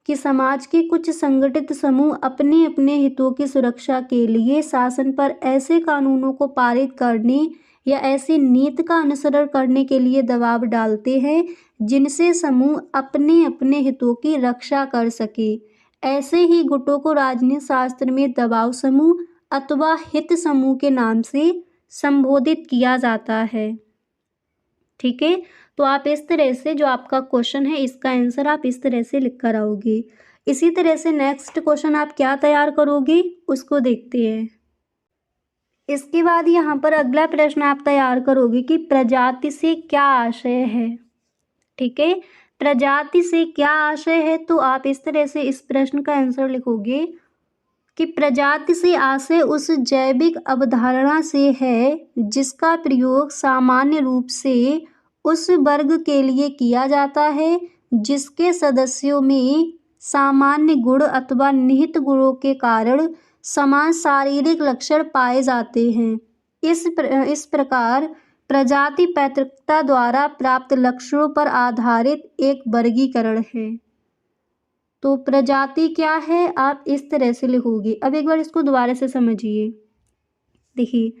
कि समाज के कुछ संगठित समूह अपने अपने हितों की सुरक्षा के लिए शासन पर ऐसे कानूनों को पारित करने या ऐसी नीति का अनुसरण करने के लिए दबाव डालते हैं जिनसे समूह अपने अपने हितों की रक्षा कर सके। ऐसे ही गुटों को राजनीति शास्त्र में दबाव समूह अथवा हित समूह के नाम से संबोधित किया जाता है। ठीक है, तो आप इस तरह से जो आपका क्वेश्चन है इसका आंसर आप इस तरह से लिख कर आओगे। इसी तरह से नेक्स्ट क्वेश्चन आप क्या तैयार करोगे उसको देखते हैं। इसके बाद यहाँ पर अगला प्रश्न आप तैयार करोगे कि प्रजाति से क्या आशय है। ठीक है, प्रजाति से क्या आशय है, तो आप इस तरह से इस प्रश्न का आंसर लिखोगे कि प्रजाति से आशय उस जैविक अवधारणा से है जिसका प्रयोग सामान्य रूप से उस वर्ग के लिए किया जाता है जिसके सदस्यों में सामान्य गुण अथवा निहित गुणों के कारण समान शारीरिक लक्षण पाए जाते हैं। इस प्रकार प्रजाति पैतृकता द्वारा प्राप्त लक्षणों पर आधारित एक वर्गीकरण है। तो प्रजाति क्या है, आप इस तरह से लिखोगे। अब एक बार इसको दोबारा से समझिए। देखिए,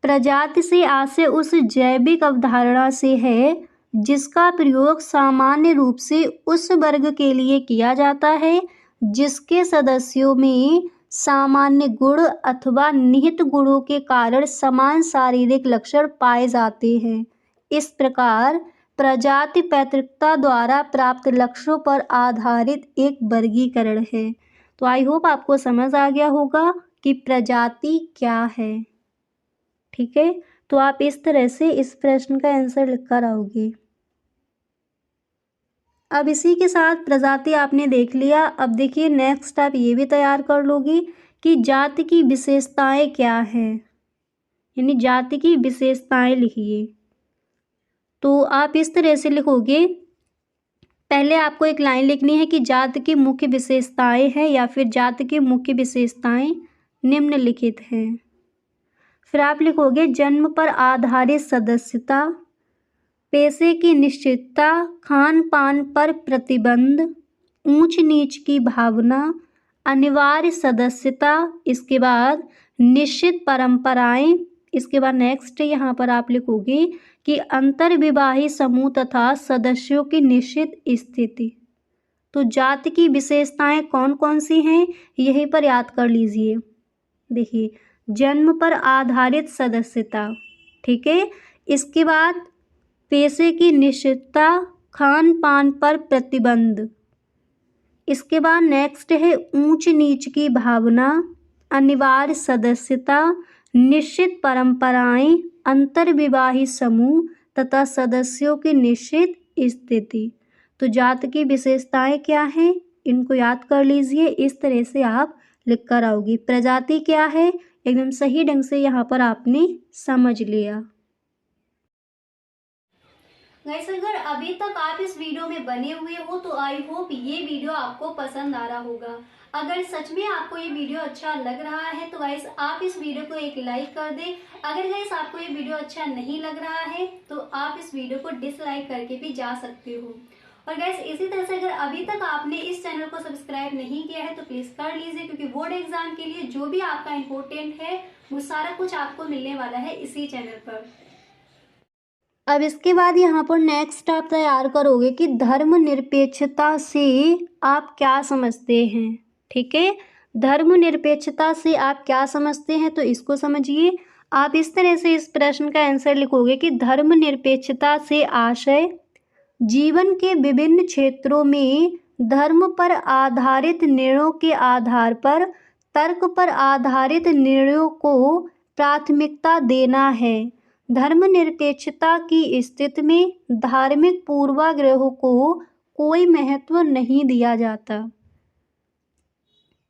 प्रजाति से आशय उस जैविक अवधारणा से है जिसका प्रयोग सामान्य रूप से उस वर्ग के लिए किया जाता है जिसके सदस्यों में सामान्य गुण अथवा निहित गुणों के कारण समान शारीरिक लक्षण पाए जाते हैं। इस प्रकार प्रजाति पैतृकता द्वारा प्राप्त लक्ष्यों पर आधारित एक वर्गीकरण है। तो आई होप आपको समझ आ गया होगा कि प्रजाति क्या है। ठीक है, तो आप इस तरह से इस प्रश्न का आंसर लिख कर आओगे। अब इसी के साथ प्रजाति आपने देख लिया। अब देखिए नेक्स्ट आप ये भी तैयार कर लोगी कि जाति की विशेषताएं क्या हैं, यानी जाति की विशेषताएं लिखिए। तो आप इस तरह से लिखोगे, पहले आपको एक लाइन लिखनी है कि जाति की मुख्य विशेषताएं हैं या फिर जाति की मुख्य विशेषताएं निम्नलिखित हैं। फिर आप लिखोगे जन्म पर आधारित सदस्यता, पेशे की निश्चितता, खान पान पर प्रतिबंध, ऊंच नीच की भावना, अनिवार्य सदस्यता, इसके बाद निश्चित परंपराएं, इसके बाद नेक्स्ट यहाँ पर आप लिखोगे कि अंतर्विवाही समूह तथा सदस्यों की निश्चित स्थिति। तो जाति की विशेषताएं कौन कौन सी हैं यहीं पर याद कर लीजिए। देखिए, जन्म पर आधारित सदस्यता, ठीक है, इसके बाद पेशे की निश्चितता, खान पान पर प्रतिबंध, इसके बाद नेक्स्ट है ऊंच नीच की भावना, अनिवार्य सदस्यता, निश्चित परंपराएं, अंतर्विवाही समूह तथा सदस्यों की निश्चित स्थिति। तो जाति की विशेषताएं क्या हैं इनको याद कर लीजिए। इस तरह से आप लिख कर आओगी। प्रजाति क्या है एकदम सही ढंग से यहाँ पर आपने समझ लिया। गाइस अगर अभी तक आप इस वीडियो में बने हुए हो तो आई होप ये वीडियो आपको पसंद आ रहा होगा। अगर सच में आपको ये वीडियो अच्छा लग रहा है तो गाइस आप इस वीडियो को एक लाइक कर दें। अगर गाइस आपको ये वीडियो अच्छा नहीं लग रहा है तो आप इस वीडियो को डिसलाइक करके भी जा सकते हो। और गाइस इसी तरह से अगर अभी तक आपने इस चैनल को सब्सक्राइब नहीं किया है तो प्लीज कर लीजिए, क्योंकि बोर्ड एग्जाम के लिए जो भी आपका इम्पोर्टेंट है वो सारा कुछ आपको मिलने वाला है इसी चैनल पर। अब इसके बाद यहाँ पर नेक्स्ट आप तैयार करोगे कि धर्मनिरपेक्षता से आप क्या समझते हैं। ठीक है, धर्मनिरपेक्षता से आप क्या समझते हैं तो इसको समझिए। आप इस तरह से इस प्रश्न का आंसर लिखोगे कि धर्मनिरपेक्षता से आशय जीवन के विभिन्न क्षेत्रों में धर्म पर आधारित निर्णयों के आधार पर तर्क पर आधारित निर्णयों को प्राथमिकता देना है। धर्मनिरपेक्षता की स्थिति में धार्मिक पूर्वाग्रहों को कोई महत्व नहीं दिया जाता।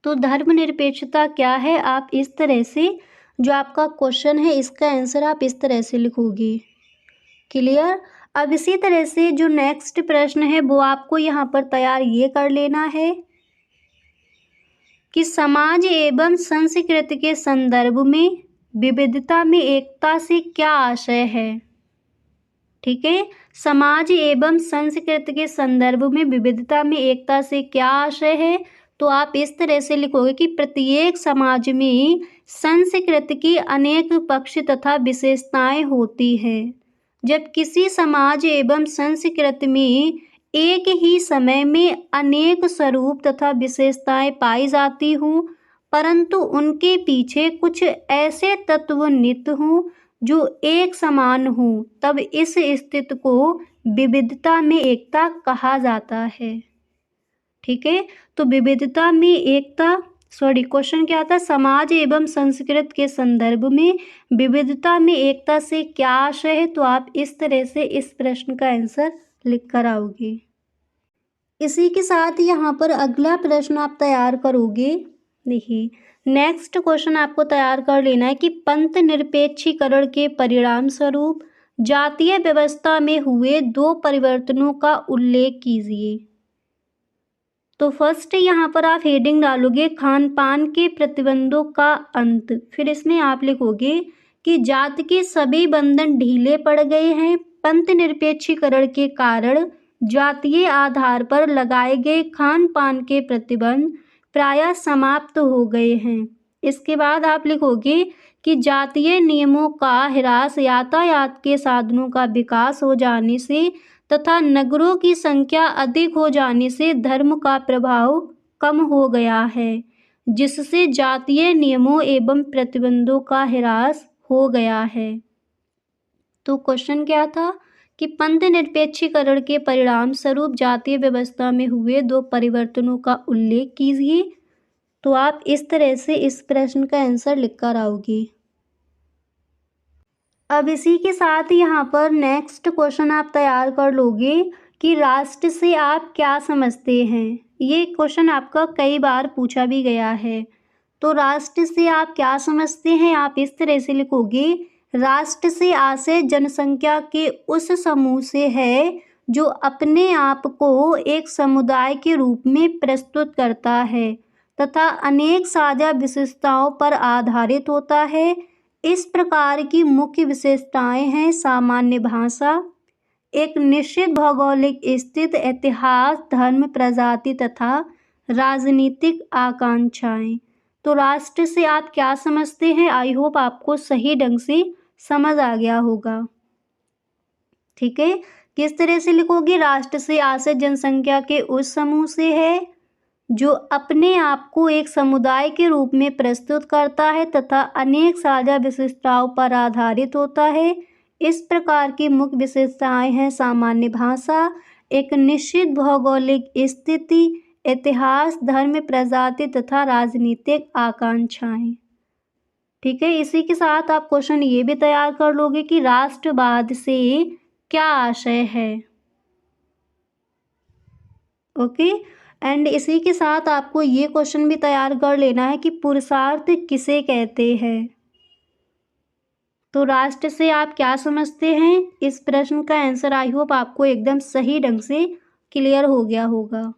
तो धर्मनिरपेक्षता क्या है, आप इस तरह से जो आपका क्वेश्चन है इसका आंसर आप इस तरह से लिखोगे। क्लियर। अब इसी तरह से जो नेक्स्ट प्रश्न है वो आपको यहाँ पर तैयार ये कर लेना है कि समाज एवं संस्कृति के संदर्भ में विविधता में एकता से क्या आशय है। ठीक है, समाज एवं संस्कृति के संदर्भ में विविधता में एकता से क्या आशय है तो आप इस तरह से लिखोगे कि प्रत्येक समाज में संस्कृति की अनेक पक्ष तथा विशेषताएं होती है। जब किसी समाज एवं संस्कृति में एक ही समय में अनेक स्वरूप तथा विशेषताएं पाई जाती हों, परंतु उनके पीछे कुछ ऐसे तत्व निहित हों जो एक समान हों, तब इस स्थिति को विविधता में एकता कहा जाता है। ठीक है, तो विविधता में एकता क्वेश्चन क्या था, समाज एवं संस्कृति के संदर्भ में विविधता में एकता से क्या आशय है तो आप इस तरह से इस प्रश्न का आंसर लिख कर आओगे। इसी के साथ यहाँ पर अगला प्रश्न आप तैयार करोगे। देखिए नेक्स्ट क्वेश्चन आपको तैयार कर लेना है कि पंथ निरपेक्षीकरण के परिणाम स्वरूप जातीय व्यवस्था में हुए 2 परिवर्तनों का उल्लेख कीजिए। तो फर्स्ट यहाँ पर आप हेडिंग डालोगे खान पान के प्रतिबंधों का अंत, फिर इसमें आप लिखोगे कि जाति के सभी बंधन ढीले पड़ गए हैं। पंथ निरपेक्षीकरण के कारण जातीय आधार पर लगाए गए खान पान के प्रतिबंध प्रायः समाप्त हो गए हैं। इसके बाद आप लिखोगे कि जातीय नियमों का ह्रास यातायात के साधनों का विकास हो जाने से तथा नगरों की संख्या अधिक हो जाने से धर्म का प्रभाव कम हो गया है, जिससे जातीय नियमों एवं प्रतिबंधों का ह्रास हो गया है। तो क्वेश्चन क्या था कि पंथ निरपेक्षीकरण के परिणाम स्वरूप जातीय व्यवस्था में हुए 2 परिवर्तनों का उल्लेख कीजिए। तो आप इस तरह से इस प्रश्न का आंसर लिखकर आओगे। अब इसी के साथ यहाँ पर नेक्स्ट क्वेश्चन आप तैयार कर लोगे कि राष्ट्र से आप क्या समझते हैं। ये क्वेश्चन आपका कई बार पूछा भी गया है। तो राष्ट्र से आप क्या समझते हैं, आप इस तरह से लिखोगे राष्ट्र से आशय जनसंख्या के उस समूह से है जो अपने आप को एक समुदाय के रूप में प्रस्तुत करता है तथा अनेक साझा विशेषताओं पर आधारित होता है। इस प्रकार की मुख्य विशेषताएं हैं सामान्य भाषा, एक निश्चित भौगोलिक स्थिति, इतिहास, धर्म, प्रजाति तथा राजनीतिक आकांक्षाएं। तो राष्ट्र से आप क्या समझते हैं, आई होप आपको सही ढंग से समझ आ गया होगा। ठीक है, किस तरह से लिखोगे, राष्ट्र से आशय जनसंख्या के उस समूह से है जो अपने आप को एक समुदाय के रूप में प्रस्तुत करता है तथा अनेक साझा विशेषताओं पर आधारित होता है। इस प्रकार की मुख्य विशेषताएं हैं सामान्य भाषा, एक निश्चित भौगोलिक स्थिति, इतिहास, धर्म, प्रजाति तथा राजनीतिक आकांक्षाएं। ठीक है, इसी के साथ आप क्वेश्चन ये भी तैयार कर लोगे कि राष्ट्रवाद से क्या आशय है। ओके, एंड इसी के साथ आपको ये क्वेश्चन भी तैयार कर लेना है कि पुरुषार्थ किसे कहते हैं। तो राष्ट्र से आप क्या समझते हैं? इस प्रश्न का आंसर आई होप आपको एकदम सही ढंग से क्लियर हो गया होगा।